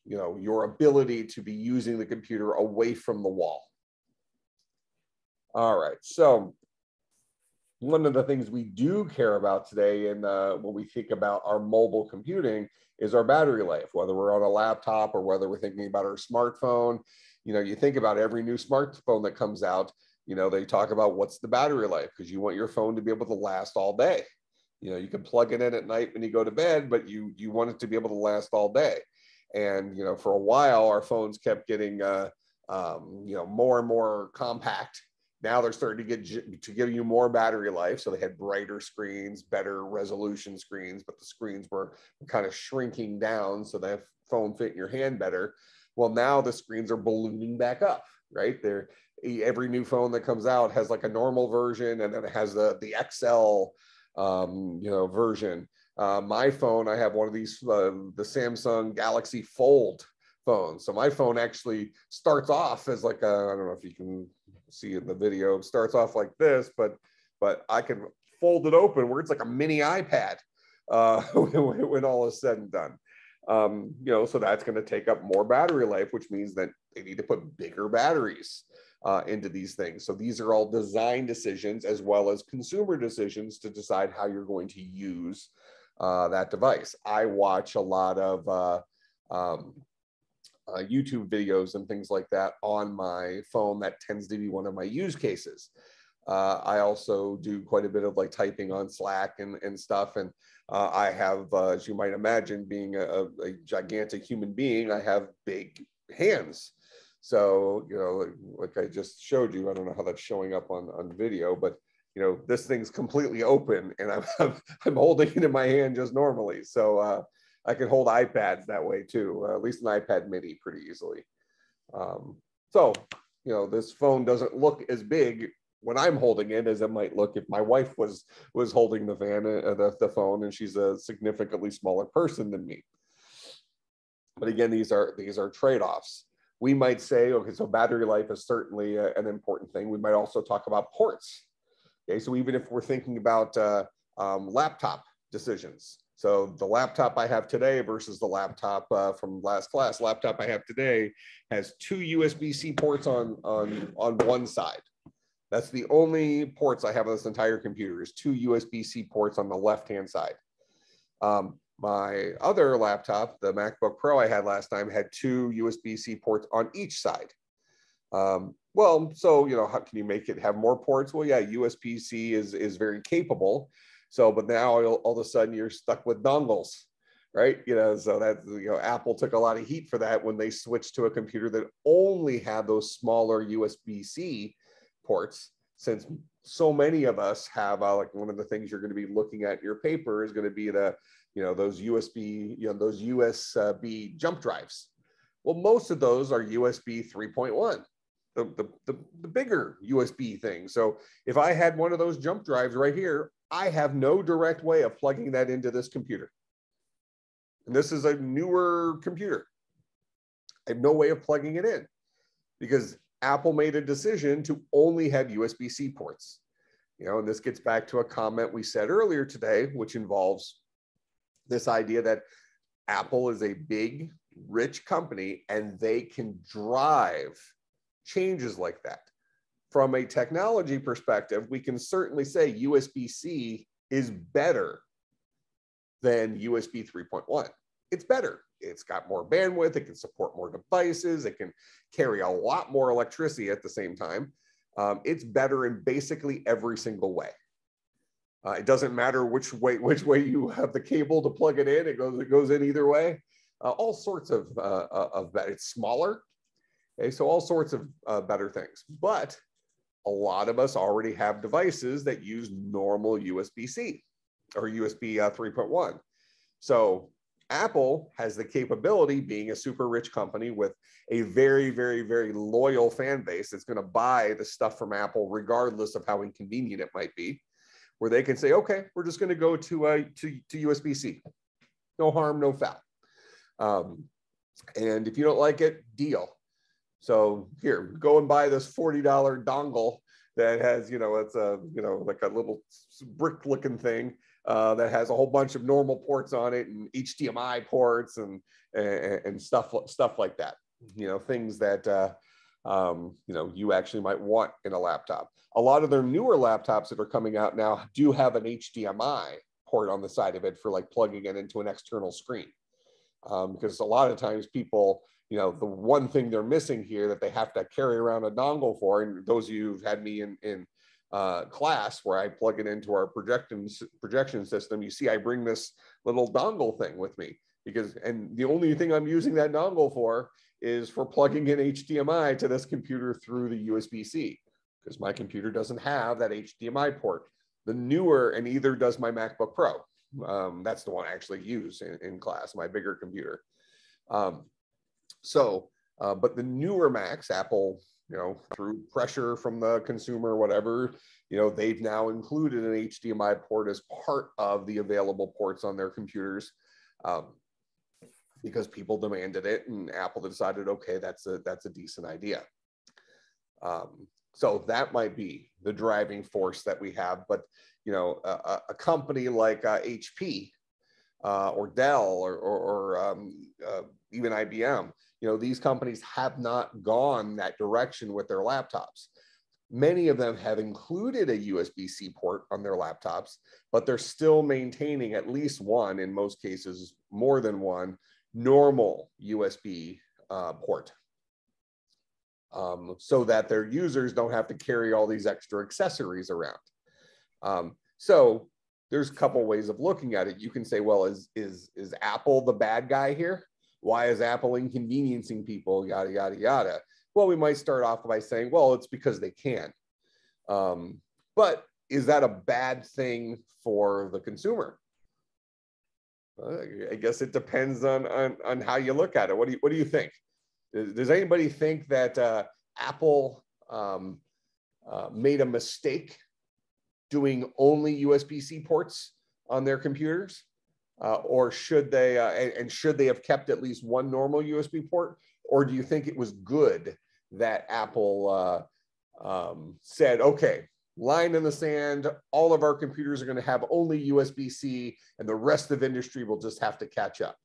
your ability to be using the computer away from the wall. All right, so one of the things we do care about today, and when we think about our mobile computing, is our battery life. Whether we're on a laptop or whether we're thinking about our smartphone, you think about every new smartphone that comes out. They talk about what's the battery life, because you want your phone to be able to last all day. You can plug it in at night when you go to bed, but you want it to be able to last all day. And for a while, our phones kept getting more and more compact. Now they're starting to give you more battery life. So they had brighter screens, better resolution screens, but the screens were kind of shrinking down so the phone fit in your hand better. Well, now the screens are ballooning back up, right? Every new phone that comes out has like a normal version, and then it has the XL version. My phone, I have one of these, the Samsung Galaxy Fold phone. So my phone actually starts off as like I don't know if you can see in the video, it starts off like this, but I can fold it open where it's like a mini iPad when all is said and done. So that's going to take up more battery life, which means that they need to put bigger batteries into these things. So these are all design decisions as well as consumer decisions to decide how you're going to use that device. I watch a lot of YouTube videos and things like that on my phone. That tends to be one of my use cases. I also do quite a bit of like typing on Slack and stuff. And I have, as you might imagine, being a gigantic human being, I have big hands. So, like I just showed you, I don't know how that's showing up on video, but this thing's completely open and I'm holding it in my hand just normally. So I can hold iPads that way too, at least an iPad mini pretty easily. So, this phone doesn't look as big when I'm holding it as it might look if my wife was holding the phone, and she's a significantly smaller person than me. But again, these are trade-offs. We might say, okay, so battery life is certainly an important thing. We might also talk about ports. Okay, so even if we're thinking about laptop decisions, so the laptop I have today versus the laptop from last class, laptop I have today has 2 USB-C ports on one side. That's the only ports I have on this entire computer, is 2 USB-C ports on the left-hand side. My other laptop, the MacBook Pro I had last time, had 2 USB-C ports on each side. Well, so, how can you make it have more ports? Well, yeah, USB-C is very capable. So, but now all of a sudden you're stuck with dongles, right? So that's, Apple took a lot of heat for that when they switched to a computer that only had those smaller USB-C ports, since so many of us have, like one of the things you're going to be looking at in your paper is going to be those USB, those USB jump drives. Well, most of those are USB 3.1. The bigger USB thing. So if I had one of those jump drives right here, I have no direct way of plugging that into this computer. And this is a newer computer. I have no way of plugging it in because Apple made a decision to only have USB-C ports. And this gets back to a comment we said earlier today, which involves this idea that Apple is a big, rich company and they can drive changes like that. From a technology perspective, we can certainly say USB-C is better than USB 3.1. It's better. It's got more bandwidth. It can support more devices. It can carry a lot more electricity at the same time. It's better in basically every single way. It doesn't matter which way you have the cable to plug it in. It goes in either way. All sorts of it's smaller. Okay, so all sorts of better things. But a lot of us already have devices that use normal USB-C or USB 3.1. So Apple has the capability, being a super rich company with a very, very, very loyal fan base that's going to buy the stuff from Apple regardless of how inconvenient it might be, where they can say, okay, we're just going to go to USB-C. No harm, no foul. And if you don't like it, deal. So here, go and buy this $40 dongle that has, it's a, like a little brick looking thing that has a whole bunch of normal ports on it and HDMI ports and stuff like that. Things that, you actually might want in a laptop. A lot of their newer laptops that are coming out now do have an HDMI port on the side of it for like plugging it into an external screen. Because a lot of times people, the one thing they're missing here that they have to carry around a dongle for, and those of you who've had me in class where I plug it into our projection system, you see I bring this little dongle thing with me and the only thing I'm using that dongle for is for plugging in HDMI to this computer through the USB-C, because my computer doesn't have that HDMI port. The newer, and either does my MacBook Pro. That's the one I actually use in class, my bigger computer. But the newer Macs, Apple, through pressure from the consumer or whatever, they've now included an HDMI port as part of the available ports on their computers, because people demanded it and Apple decided, okay, that's a decent idea. So that might be the driving force that we have. But a company like HP or Dell or even IBM, these companies have not gone that direction with their laptops. Many of them have included a USB-C port on their laptops, but they're still maintaining at least one, in most cases more than one, normal USB port. So that their users don't have to carry all these extra accessories around. So there's a couple ways of looking at it. You can say, well, is Apple the bad guy here? Why is Apple inconveniencing people? Yada, yada, yada. Well, we might start off by saying, well, it's because they can. But is that a bad thing for the consumer? I guess it depends on how you look at it. What do you think? Does anybody think that Apple made a mistake doing only USB-C ports on their computers? Or should they, and should they have kept at least one normal USB port? Or do you think it was good that Apple said, okay, line in the sand, all of our computers are going to have only USB-C and the rest of industry will just have to catch up?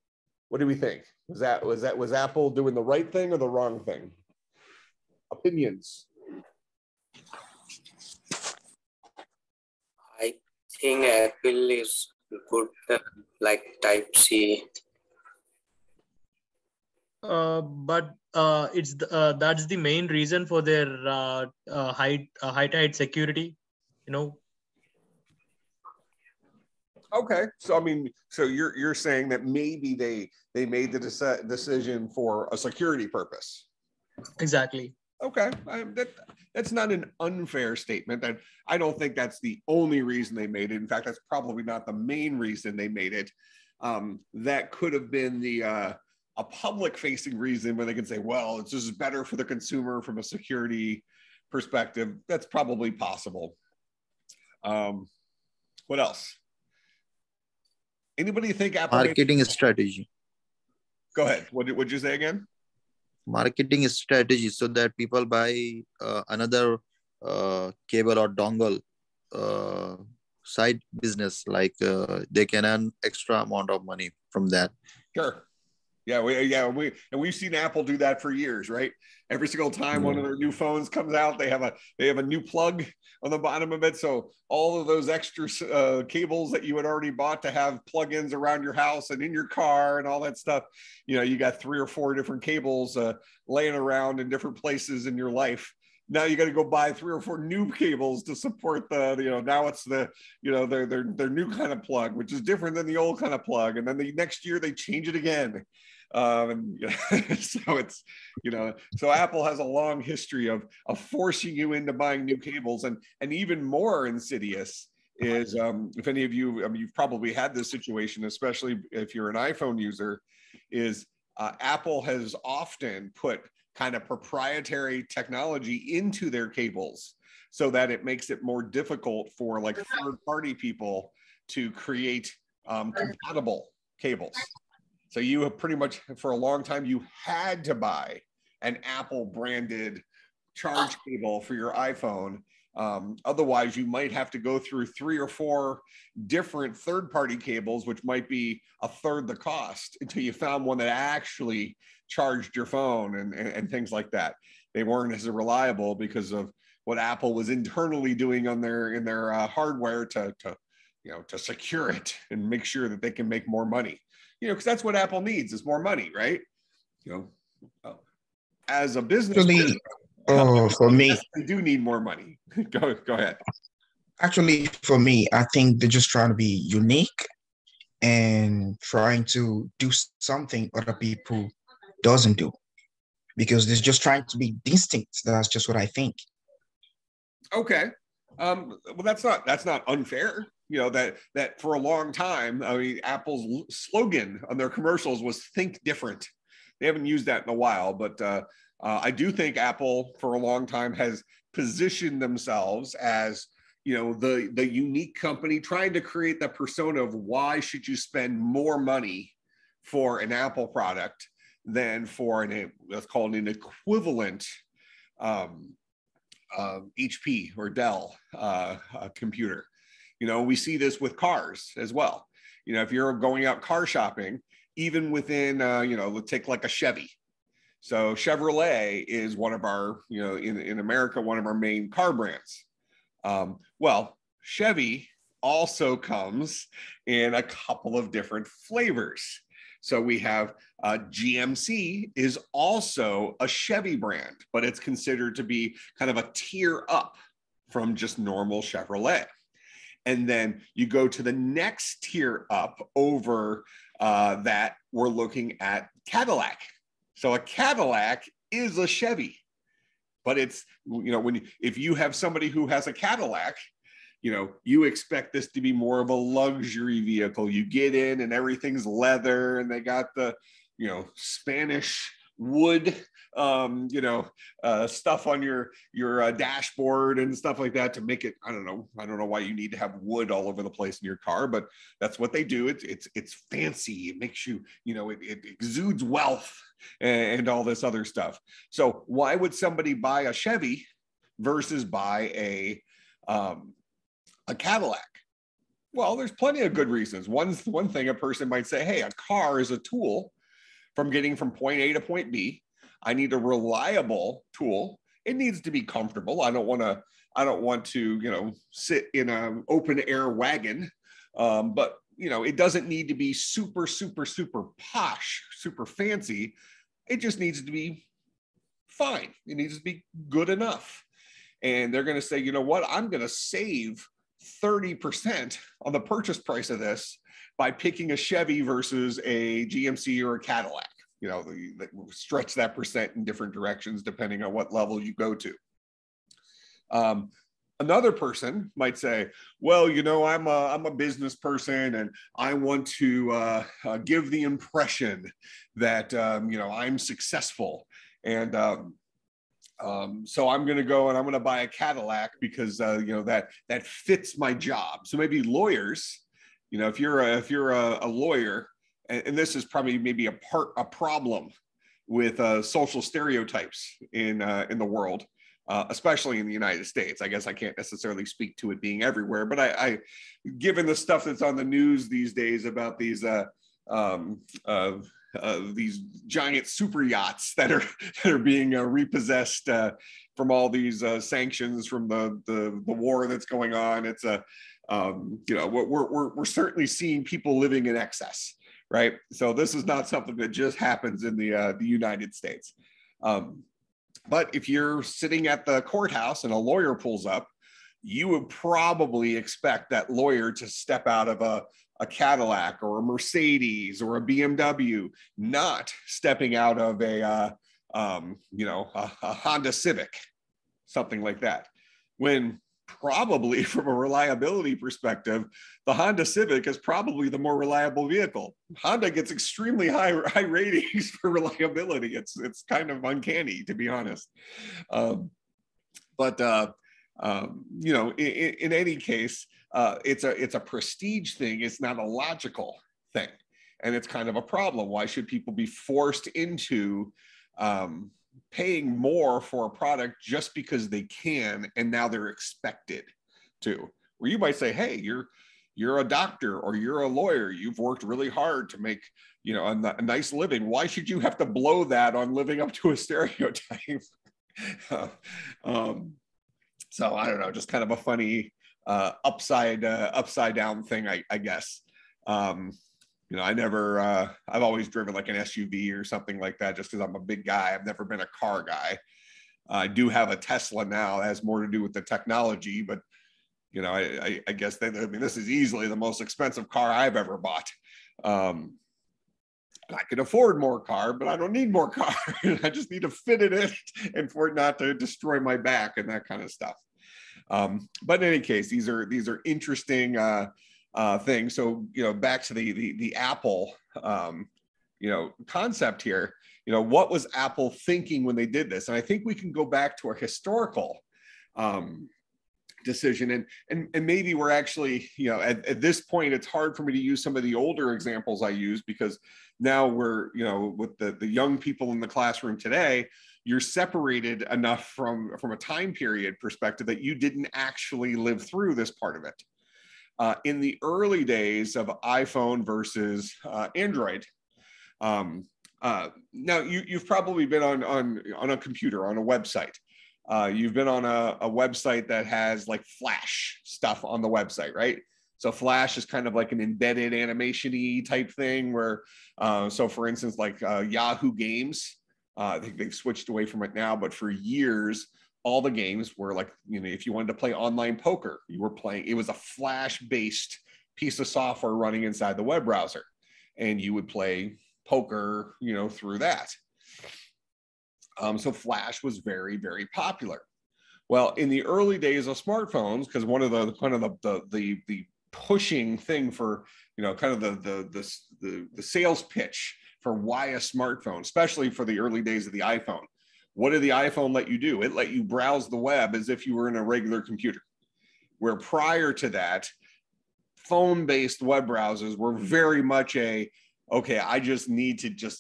What do we think? Was Apple doing the right thing or the wrong thing? Opinions. I think Apple is good, like Type-C. But that's the main reason for their high tight security, Okay, so I mean, so you're saying that maybe they made the decision for a security purpose. Exactly. Okay, that's not an unfair statement. That I don't think that's the only reason they made it. In fact, that's probably not the main reason they made it. That could have been a public-facing reason where they can say, well, it's just better for the consumer from a security perspective. That's probably possible. What else? Anybody think Apple marketing strategy? Go ahead. What did you say again? Marketing strategy, so that people buy another cable or dongle side business, like they can earn extra amount of money from that. Sure. We've seen Apple do that for years, right? Every single time one of their new phones comes out, they have a new plug on the bottom of it. So all of those extra cables that you had already bought to have plugins around your house and in your car and all that stuff, you got 3 or 4 different cables laying around in different places in your life now you got to go buy 3 or 4 new cables to support the, now it's the, their new kind of plug, which is different than the old kind of plug. And then the next year they change it again. So it's, so Apple has a long history of forcing you into buying new cables, and even more insidious is, if any of you, you've probably had this situation, especially if you're an iPhone user, is Apple has often put kind of proprietary technology into their cables so that it makes it more difficult for like third-party people to create compatible cables. So you have pretty much, for a long time, you had to buy an Apple branded charge cable for your iPhone. Otherwise, you might have to go through 3 or 4 different third-party cables, which might be a third the cost, until you found one that actually charged your phone and things like that. They weren't as reliable because of what Apple was internally doing on in their hardware to secure it and make sure that they can make more money. Because that's what Apple needs, is more money, right? As a business, Actually, for me, yes, they do need more money. Go ahead. Actually, for me, I think they're just trying to be unique and trying to do something other people doesn't do, because they're just trying to be distinct. That's just what I think. Okay. Well, that's not unfair. That for a long time, I mean, Apple's slogan on their commercials was "Think Different." They haven't used that in a while, but I do think Apple for a long time has positioned themselves as, the unique company, trying to create that persona of why should you spend more money for an Apple product than for let's call it an equivalent HP or Dell computer. We see this with cars as well. If you're going out car shopping, even within, let's take like a Chevy. So Chevrolet is one of our, in America, one of our main car brands. Well, Chevy also comes in a couple of different flavors. So we have GMC is also a Chevy brand, but it's considered to be kind of a tier up from just normal Chevrolet. And then you go to the next tier up over that, we're looking at Cadillac. So a Cadillac is a Chevy, but it's, if you have somebody who has a Cadillac, you expect this to be more of a luxury vehicle. You get in and everything's leather, and they got the, Spanish wood, stuff on your dashboard and stuff like that to make it. I don't know why you need to have wood all over the place in your car, but that's what they do. It's fancy. It makes you, it exudes wealth and all this other stuff. So why would somebody buy a Chevy versus buy a Cadillac? Well, there's plenty of good reasons. One thing, a person might say, hey, a car is a tool from getting from point A to point B. I need a reliable tool. It needs to be comfortable. I don't want to, sit in an open air wagon. But it doesn't need to be super, super, super posh, super fancy. It just needs to be fine. It needs to be good enough. And they're going to say, you know what? I'm going to save 30% on the purchase price of this by picking a Chevy versus a GMC or a Cadillac. Stretch that percent in different directions depending on what level you go to. Another person might say, well, I'm a business person and I want to give the impression that I'm successful, and so I'm going to go and I'm going to buy a Cadillac because that fits my job. So maybe lawyers, if you're a lawyer, and this is probably maybe a problem with social stereotypes in the world, especially in the United States. I guess I can't necessarily speak to it being everywhere, but I given the stuff that's on the news these days about these giant super yachts that are being repossessed from all these sanctions from the war that's going on. It's we're certainly seeing people living in excess, right? So this is not something that just happens in the United States. But if you're sitting at the courthouse and a lawyer pulls up, you would probably expect that lawyer to step out of a Cadillac or a Mercedes or a BMW, not stepping out of a Honda Civic, something like that. When probably from a reliability perspective, the Honda Civic is probably the more reliable vehicle. Honda gets extremely high ratings for reliability. It's kind of uncanny, to be honest. In any case, it's a prestige thing. It's not a logical thing, and it's kind of a problem. Why should people be forced into paying more for a product just because they can, and now they're expected to? Where you might say, hey, you're a doctor or you're a lawyer, you've worked really hard to make a nice living. Why should you have to blow that on living up to a stereotype? So I don't know, just kind of a funny upside down thing, I guess. I've always driven like an SUV or something like that, just because I'm a big guy. I've never been a car guy. I do have a Tesla now. It has more to do with the technology, but I guess this is easily the most expensive car I've ever bought. I could afford more car, but I don't need more car. I just need to fit it in and for it not to destroy my back and that kind of stuff. But in any case, these are interesting things. So, back to the Apple, concept here, what was Apple thinking when they did this? And I think we can go back to a historical decision, and maybe we're actually, at this point, it's hard for me to use some of the older examples I use, because now we're, with the young people in the classroom today, you're separated enough from a time period perspective that you didn't actually live through this part of it. In the early days of iPhone versus Android, now you've probably been on a computer, on a website. You've been on a website that has like Flash stuff on the website, right? So Flash is kind of like an embedded animation-y type thing where, so for instance, like Yahoo Games, I think they've switched away from it now, but for years, all the games were like, if you wanted to play online poker, you were playing, it was a Flash-based piece of software running inside the web browser. And you would play poker, through that. So Flash was very, very popular. Well, in the early days of smartphones, because one of the pushing thing for, kind of the sales pitch for why a smartphone, especially for the early days of the iPhone, what did the iPhone let you do? It let you browse the web as if you were in a regular computer. Where prior to that, phone-based web browsers were very much okay, I just need to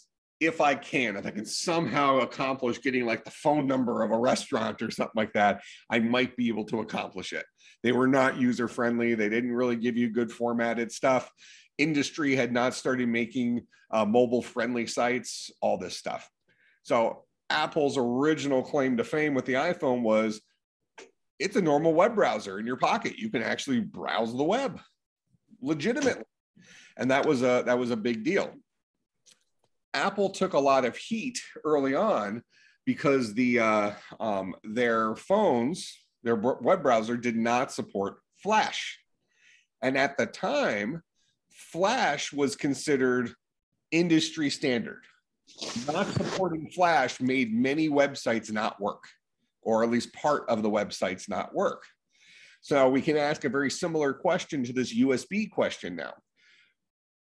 if I can somehow accomplish getting like the phone number of a restaurant or something like that, I might be able to accomplish it. They were not user-friendly. They didn't really give you good formatted stuff. Industry had not started making mobile-friendly sites, all this stuff. So Apple's original claim to fame with the iPhone was, it's a normal web browser in your pocket. You can actually browse the web legitimately. And that was a big deal. Apple took a lot of heat early on because their phones, their web browser did not support Flash. And at the time, Flash was considered industry standard. Not supporting Flash made many websites not work, or at least part of the websites not work. So we can ask a very similar question to this USB question now.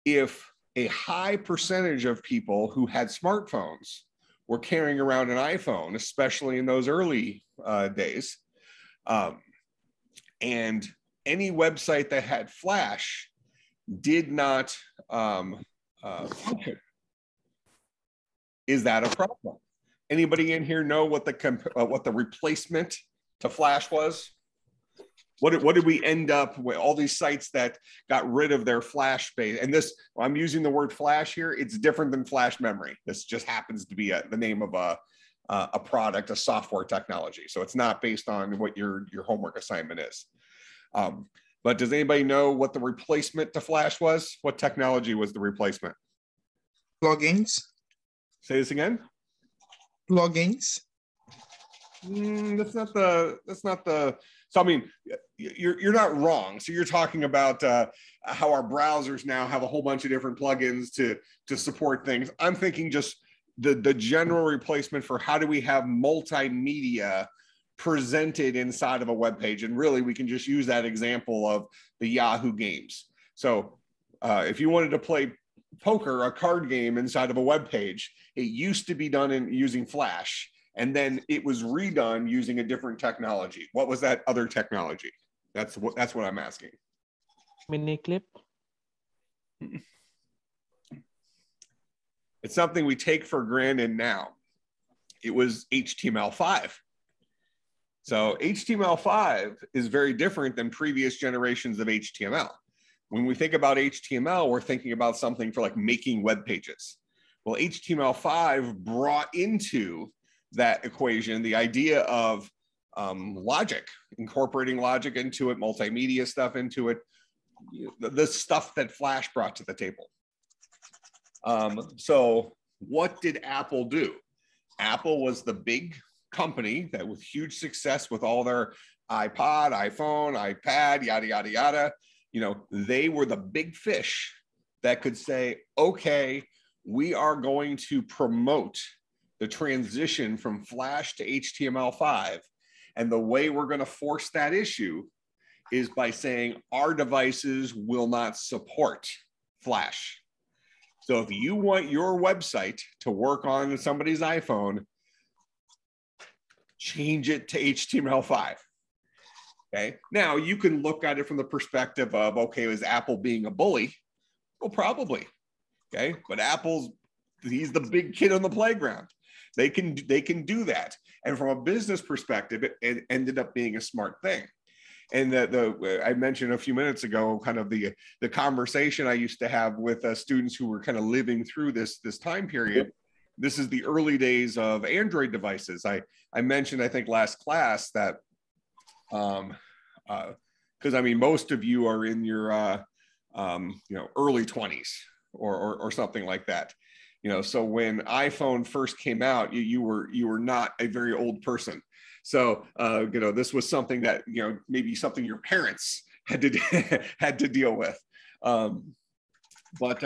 If a high percentage of people who had smartphones were carrying around an iPhone, especially in those early days, and any website that had Flash did not function, is that a problem? Anybody in here know what the replacement to Flash was? What did we end up with? All these sites that got rid of their Flash space, and this, I'm using the word Flash here. It's different than Flash memory. This just happens to be the name of a product, a software technology. So it's not based on what your homework assignment is. But does anybody know what the replacement to Flash was? What technology was the replacement? Plugins. Say this again. Plugins. That's not the, so I mean, you're not wrong. So you're talking about how our browsers now have a whole bunch of different plugins to support things. I'm thinking just the general replacement for how do we have multimedia presented inside of a web page. And really, we can just use that example of the Yahoo games. So if you wanted to play poker, a card game inside of a web page, it used to be done using Flash, and then it was redone using a different technology. What was that other technology? That's what I'm asking. Miniclip. It's something we take for granted now. It was HTML5. So HTML5 is very different than previous generations of HTML. When we think about HTML, we're thinking about something for like making web pages. Well, HTML5 brought into that equation the idea of logic, incorporating logic into it, multimedia stuff into it, the stuff that Flash brought to the table. So what did Apple do? Apple was the big company that with huge success with all their iPod, iPhone, iPad, yada, yada, yada. You know, they were the big fish that could say, okay, we are going to promote the transition from Flash to HTML5. And the way we're going to force that issue is by saying our devices will not support Flash. So if you want your website to work on somebody's iPhone, change it to HTML5. Okay. Now you can look at it from the perspective of, okay, is Apple being a bully? Well, probably. Okay. But he's the big kid on the playground. They can do that. And from a business perspective, it ended up being a smart thing. And I mentioned a few minutes ago, kind of the conversation I used to have with students who were kind of living through this time period. This is the early days of Android devices. I mentioned, I think last class that, because I mean, most of you are in your, early 20s or something like that. You know, so when iPhone first came out, you were not a very old person. So, this was something that, maybe something your parents had to deal with. But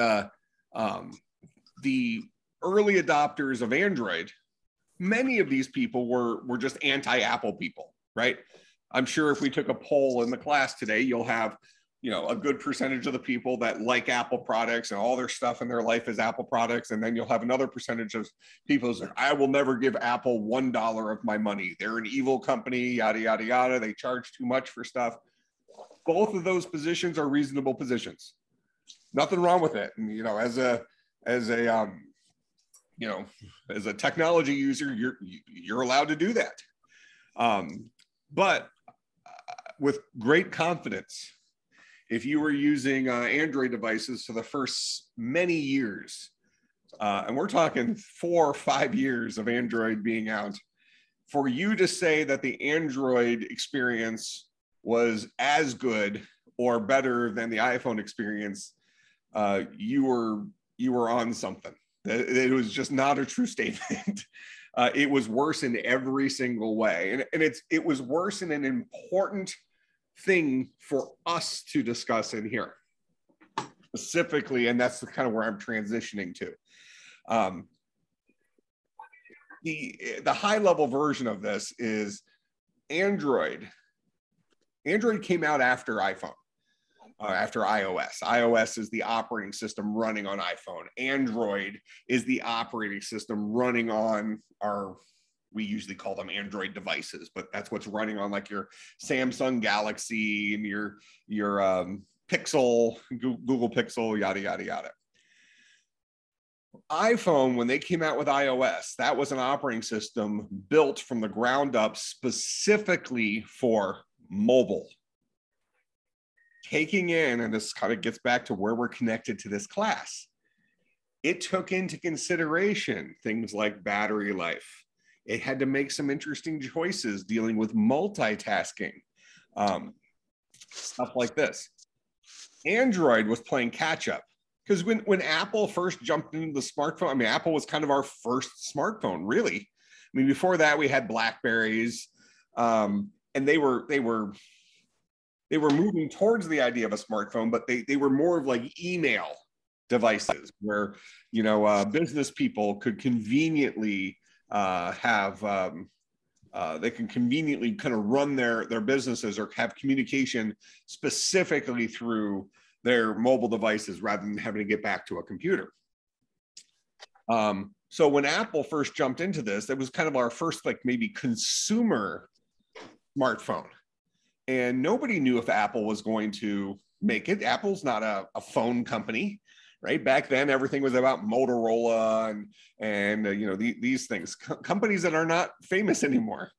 the early adopters of Android, many of these people were just anti-Apple people, right? I'm sure if we took a poll in the class today, you'll have, a good percentage of the people that like Apple products and all their stuff in their life is Apple products. And then you'll have another percentage of people who say, I will never give Apple $1 of my money. They're an evil company, yada, yada, yada. They charge too much for stuff. Both of those positions are reasonable positions. Nothing wrong with it. And, as a technology user, you're allowed to do that. But with great confidence, if you were using Android devices for the first many years, and we're talking 4 or 5 years of Android being out, for you to say that the Android experience was as good or better than the iPhone experience, you were on something. It was just not a true statement. It was worse in every single way. And it was worse in an important thing for us to discuss in here specifically. And that's kind of where I'm transitioning to. The high level version of this is Android. Android came out after iPhone. After iOS. iOS is the operating system running on iPhone. Android is the operating system running on we usually call them Android devices, but that's what's running on like your Samsung Galaxy and your Pixel, Google Pixel, yada, yada, yada. iPhone, when they came out with iOS, that was an operating system built from the ground up specifically for mobile. Taking in, and this kind of gets back to where we're connected to this class, it took into consideration things like battery life. It had to make some interesting choices dealing with multitasking, stuff like this. Android was playing catch up because when Apple first jumped into the smartphone, I mean, Apple was kind of our first smartphone, really. I mean, before that we had Blackberries, and they were moving towards the idea of a smartphone, but they were more of like email devices where, you know, business people could conveniently they can conveniently kind of run their businesses or have communication specifically through their mobile devices rather than having to get back to a computer. So when Apple first jumped into this, that was kind of our first like maybe consumer smartphone. And nobody knew if Apple was going to make it. Apple's not a phone company, right? Back then, everything was about Motorola and you know, these things, companies that are not famous anymore,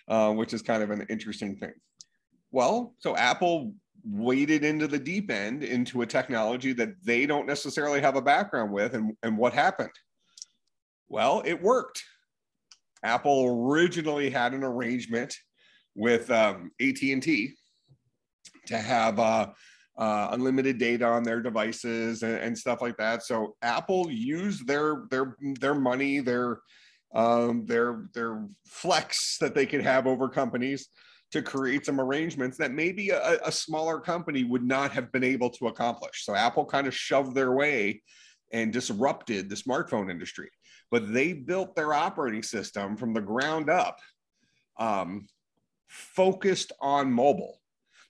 which is kind of an interesting thing. Well, so Apple waded into the deep end into a technology that they don't necessarily have a background with. And what happened? Well, it worked. Apple originally had an arrangement with AT&T to have unlimited data on their devices and stuff like that. So Apple used their money, their flex that they could have over companies to create some arrangements that maybe a smaller company would not have been able to accomplish. So Apple kind of shoved their way and disrupted the smartphone industry. But they built their operating system from the ground up, focused on mobile.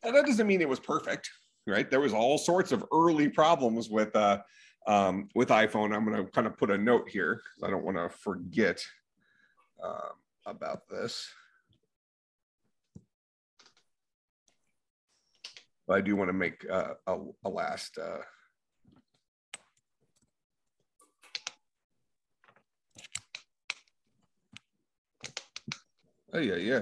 Now, that doesn't mean it was perfect, right? There was all sorts of early problems with iPhone. I'm going to kind of put a note here because I don't want to forget about this. But I do want to make a last. Yeah.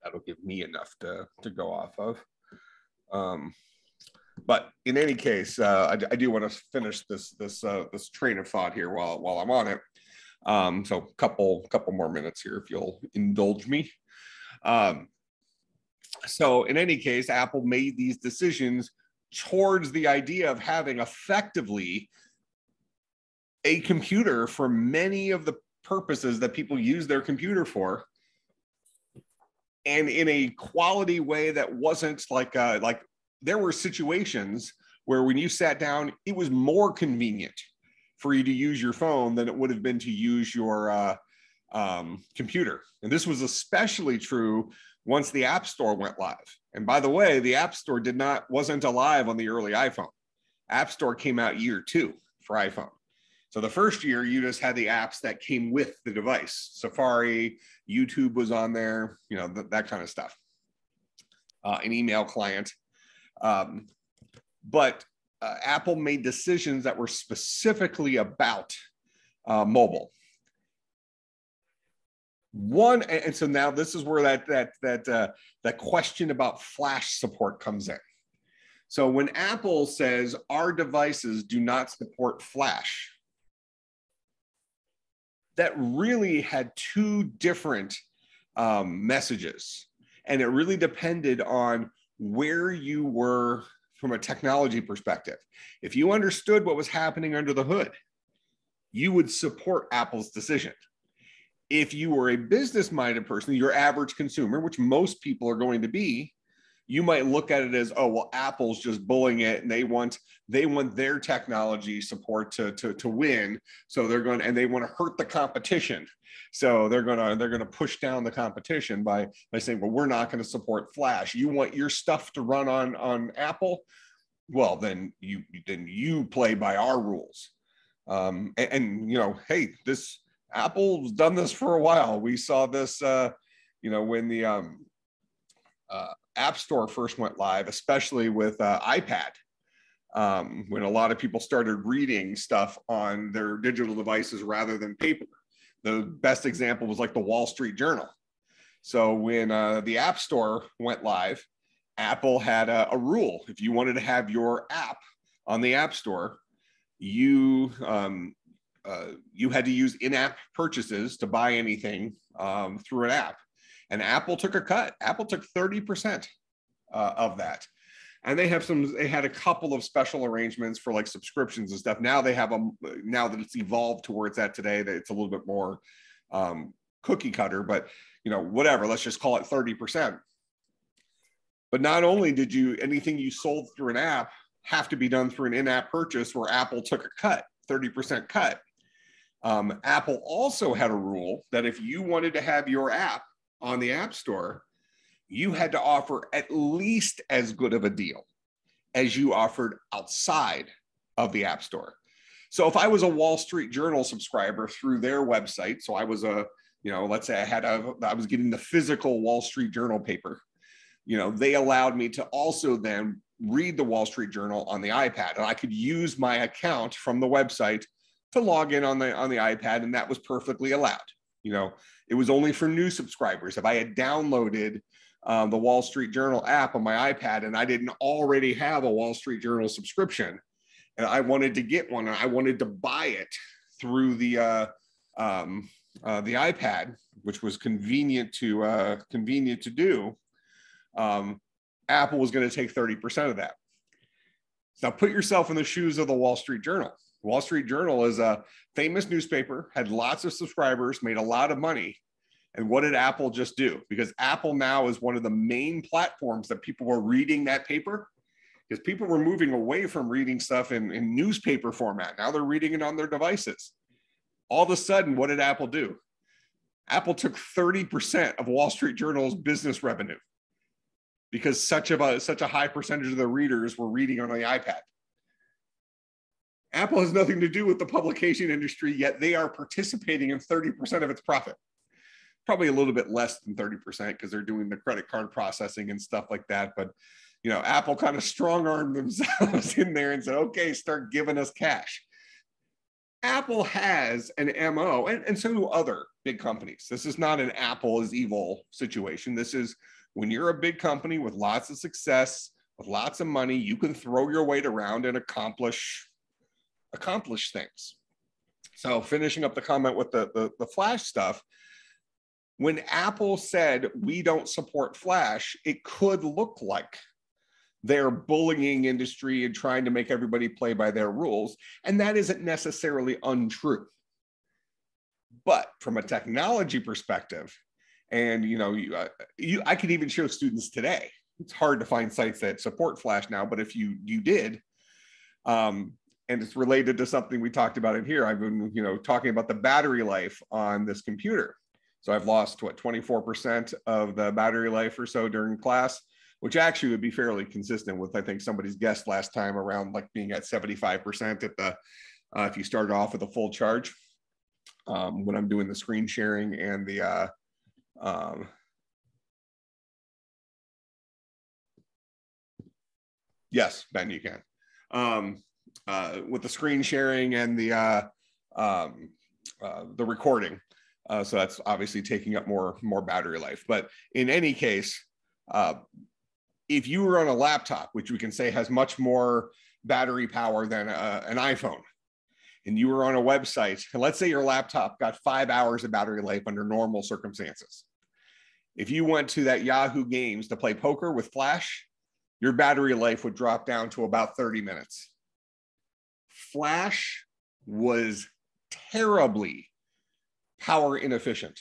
That'll give me enough to go off of. But in any case, I do want to finish this train of thought here while I'm on it. So couple more minutes here, if you'll indulge me. So in any case, Apple made these decisions towards the idea of having effectively a computer for many of the purposes that people use their computer for, and in a quality way that wasn't like there were situations where when you sat down, it was more convenient for you to use your phone than it would have been to use your computer. And this was especially true once the App Store went live. And by the way, the App Store wasn't alive on the early iPhone. App Store came out year 2 for iPhone. So the first year, you just had the apps that came with the device. Safari, YouTube was on there, you know, that kind of stuff. An email client. But Apple made decisions that were specifically about mobile. And so now this is where that question about flash support comes in. So when Apple says our devices do not support flash, that really had 2 different messages, and it really depended on where you were from a technology perspective. If you understood what was happening under the hood, you would support Apple's decision. If you were a business-minded person, your average consumer, which most people are going to be, you might look at it as, oh, well, Apple's just bullying it, and they want their technology support to win. So they want to hurt the competition. So they're gonna push down the competition by saying, well, we're not going to support Flash. You want your stuff to run on Apple? Well, then you play by our rules. And you know, hey, Apple's done this for a while. We saw this, you know, when the App Store first went live, especially with iPad, when a lot of people started reading stuff on their digital devices rather than paper. The best example was like the Wall Street Journal. So when the App Store went live, Apple had a rule. If you wanted to have your app on the App Store, you had to use in-app purchases to buy anything through an app. And Apple took a cut. Apple took 30% of that. And they had a couple of special arrangements for like subscriptions and stuff. Now they have them, now that it's evolved towards that today, that it's a little bit more cookie cutter, but whatever, let's just call it 30%. But not only did anything you sold through an app have to be done through an in-app purchase where Apple took a cut, 30% cut. Apple also had a rule that if you wanted to have your app on the App Store, you had to offer at least as good of a deal as you offered outside of the App Store. So if I was a Wall Street Journal subscriber through their website, so I was let's say I was getting the physical Wall Street Journal paper, they allowed me to also then read the Wall Street Journal on the iPad, and I could use my account from the website to log in on the iPad, and that was perfectly allowed. It was only for new subscribers. If I had downloaded the Wall Street Journal app on my iPad and I didn't already have a Wall Street Journal subscription, and I wanted to get one, and I wanted to buy it through the iPad, which was convenient to do, Apple was going to take 30% of that. Now put yourself in the shoes of the Wall Street Journal. Wall Street Journal is a famous newspaper, had lots of subscribers, made a lot of money. And what did Apple just do? Because Apple now is one of the main platforms that people were reading that paper, because people were moving away from reading stuff in newspaper format. Now they're reading it on their devices. All of a sudden, what did Apple do? Apple took 30% of Wall Street Journal's business revenue because such a high percentage of the readers were reading on the iPad. Apple has nothing to do with the publication industry, yet they are participating in 30% of its profit. Probably a little bit less than 30% because they're doing the credit card processing and stuff like that. But, Apple kind of strong-armed themselves in there and said, okay, start giving us cash. Apple has an MO, and so do other big companies. This is not an Apple is evil situation. This is when you're a big company with lots of success, with lots of money, you can throw your weight around and accomplish things. So finishing up the comment with the Flash stuff, when Apple said we don't support Flash, it could look like they're bullying industry and trying to make everybody play by their rules. And that isn't necessarily untrue. But from a technology perspective, and I could even show students today, it's hard to find sites that support Flash now, but if you did, and it's related to something we talked about in here, I've been talking about the battery life on this computer. So I've lost 24% of the battery life or so during class, which actually would be fairly consistent with, I think, somebody's guess last time around like being at 75% at the, if you started off with a full charge, when I'm doing the screen sharing and the, yes, Ben, you can. With the screen sharing and the recording. So that's obviously taking up more battery life. But in any case, if you were on a laptop, which we can say has much more battery power than an iPhone, and you were on a website, and let's say your laptop got 5 hours of battery life under normal circumstances. If you went to that Yahoo Games to play poker with Flash, your battery life would drop down to about 30 minutes. Flash was terribly power inefficient.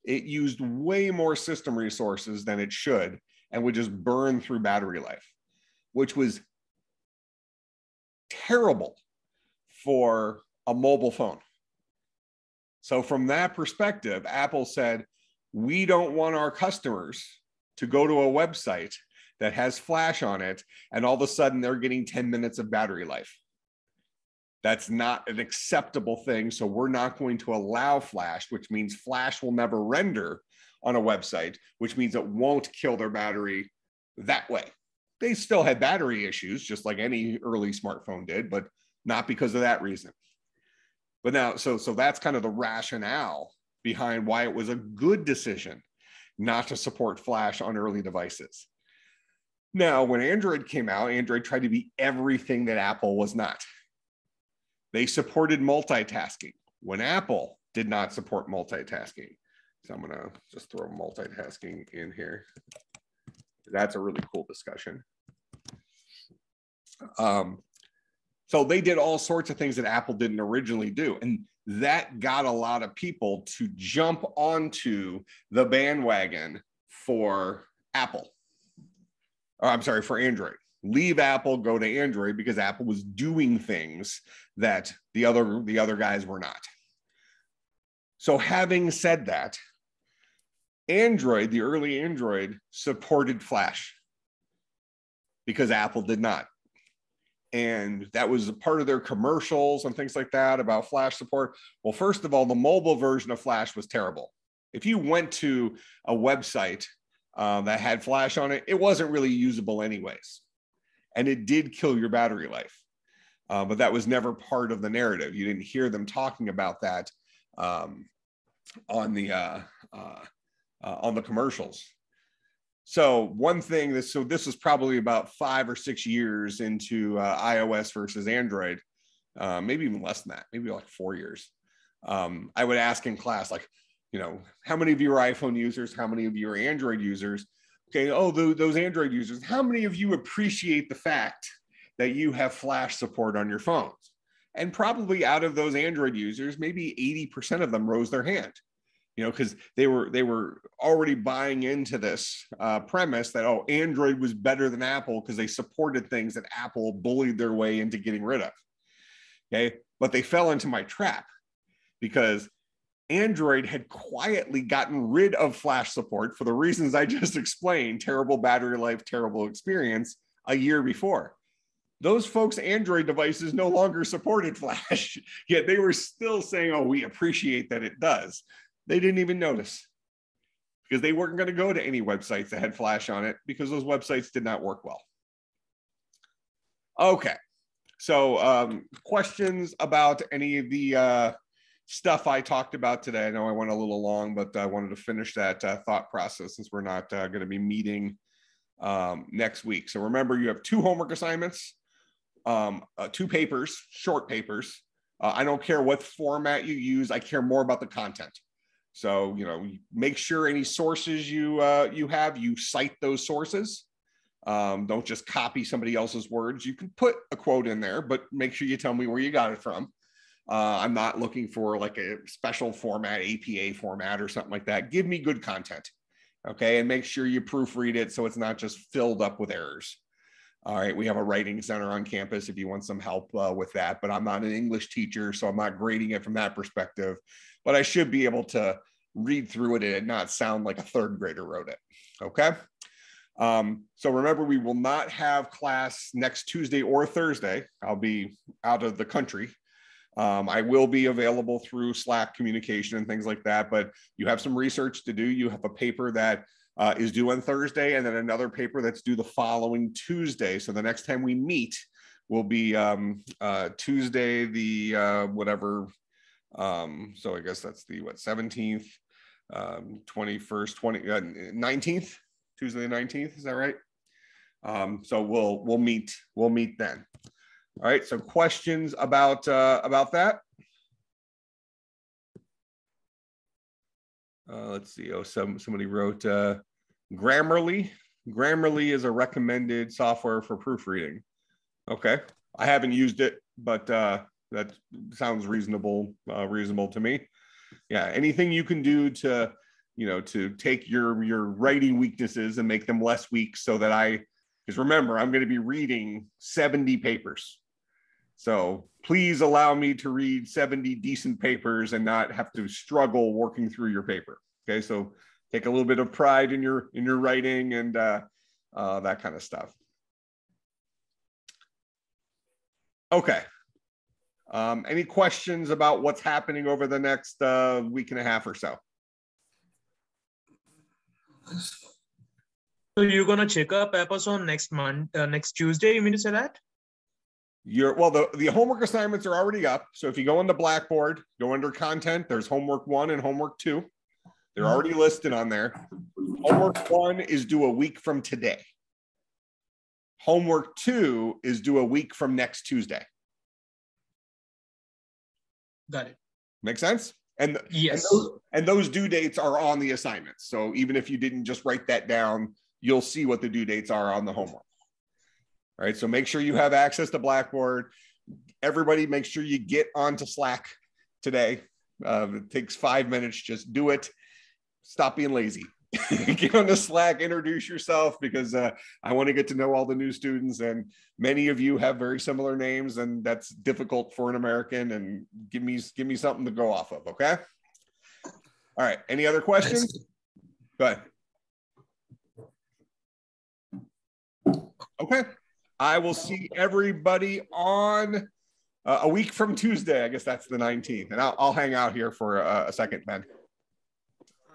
It used way more system resources than it should and would just burn through battery life, which was terrible for a mobile phone. So from that perspective, Apple said, we don't want our customers to go to a website that has Flash on it, and all of a sudden they're getting 10 minutes of battery life. That's not an acceptable thing. So we're not going to allow Flash, which means Flash will never render on a website, which means it won't kill their battery that way. They still had battery issues, just like any early smartphone did, but not because of that reason. But now, so that's kind of the rationale behind why it was a good decision not to support Flash on early devices. Now, when Android came out, Android tried to be everything that Apple was not. They supported multitasking when Apple did not support multitasking. So I'm gonna just throw multitasking in here. That's a really cool discussion. So they did all sorts of things that Apple didn't originally do. And that got a lot of people to jump onto the bandwagon for Apple. Or I'm sorry, for Android. Leave Apple, go to Android, because Apple was doing things that the other guys were not. So having said that, Android, the early Android, supported Flash because Apple did not. And that was a part of their commercials and things like that about Flash support. Well, first of all, the mobile version of Flash was terrible. If you went to a website that had Flash on it, it wasn't really usable anyways. And it did kill your battery life. But that was never part of the narrative. You didn't hear them talking about that on the commercials. So one thing this was probably about 5 or 6 years into iOS versus Android, maybe even less than that, maybe like 4 years. I would ask in class, like, you know, how many of you are iPhone users? How many of you are Android users? Okay, oh, those Android users, how many of you appreciate the fact that you have Flash support on your phones? And probably out of those Android users, maybe 80% of them rose their hand. You know, because they were already buying into this premise that, oh, Android was better than Apple because they supported things that Apple bullied their way into getting rid of. Okay, but they fell into my trap because Android had quietly gotten rid of Flash support for the reasons I just explained: terrible battery life, terrible experience, a year before. Those folks' Android devices no longer supported Flash, yet they were still saying, oh, we appreciate that it does. They didn't even notice because they weren't going to go to any websites that had Flash on it because those websites did not work well. Okay, so questions about any of the stuff I talked about today? I know I went a little long, but I wanted to finish that thought process since we're not going to be meeting next week. So remember, you have 2 homework assignments, 2 papers, short papers. I don't care what format you use. I care more about the content. So, you know, make sure any sources you cite those sources. Don't just copy somebody else's words. You can put a quote in there, but make sure you tell me where you got it from. I'm not looking for like a special format, APA format or something like that. Give me good content, okay? And make sure you proofread it so it's not just filled up with errors. All right, we have a writing center on campus if you want some help with that, but I'm not an English teacher, so I'm not grading it from that perspective, but I should be able to read through it and not sound like a 3rd grader wrote it, okay? So remember, we will not have class next Tuesday or Thursday. I'll be out of the country. I will be available through Slack communication and things like that, but you have some research to do. You have a paper that is due on Thursday, and then another paper that's due the following Tuesday. So the next time we meet will be Tuesday, the whatever. So I guess that's the 17th, 21st, 19th, Tuesday the 19th. Is that right? So we'll meet then. All right. So questions about that? Let's see. Oh, somebody wrote Grammarly. Grammarly is a recommended software for proofreading. Okay, I haven't used it, but that sounds reasonable to me. Yeah, anything you can do to, you know, to take your writing weaknesses and make them less weak, so that because remember, I'm going to be reading 70 papers. So please allow me to read 70 decent papers and not have to struggle working through your paper. Okay, so take a little bit of pride in your writing and that kind of stuff. Okay. Any questions about what's happening over the next week and a half or so? So you're gonna check up Amazon next Tuesday? You mean to say that? The homework assignments are already up. So if you go into Blackboard, go under content, there's homework 1 and homework 2. They're already listed on there. Homework 1 is due a week from today. Homework 2 is due a week from next Tuesday. Got it. Make sense? And yes. And those due dates are on the assignments. So even if you didn't just write that down, you'll see what the due dates are on the homework. All right, so make sure you have access to Blackboard. Everybody, make sure you get onto Slack today. It takes 5 minutes. Just do it. Stop being lazy. Get on the Slack, introduce yourself, because I want to get to know all the new students, and many of you have very similar names, and that's difficult for an American. And give me something to go off of. Okay. All right. Any other questions? Go ahead. Okay. I will see everybody on a week from Tuesday. I guess that's the 19th, and I'll hang out here for a second, Ben.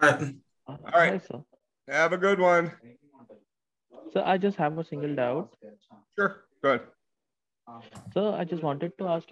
All right. Hi, sir. Have a good one. So I just have a single doubt. Sure. Good. So I just wanted to ask you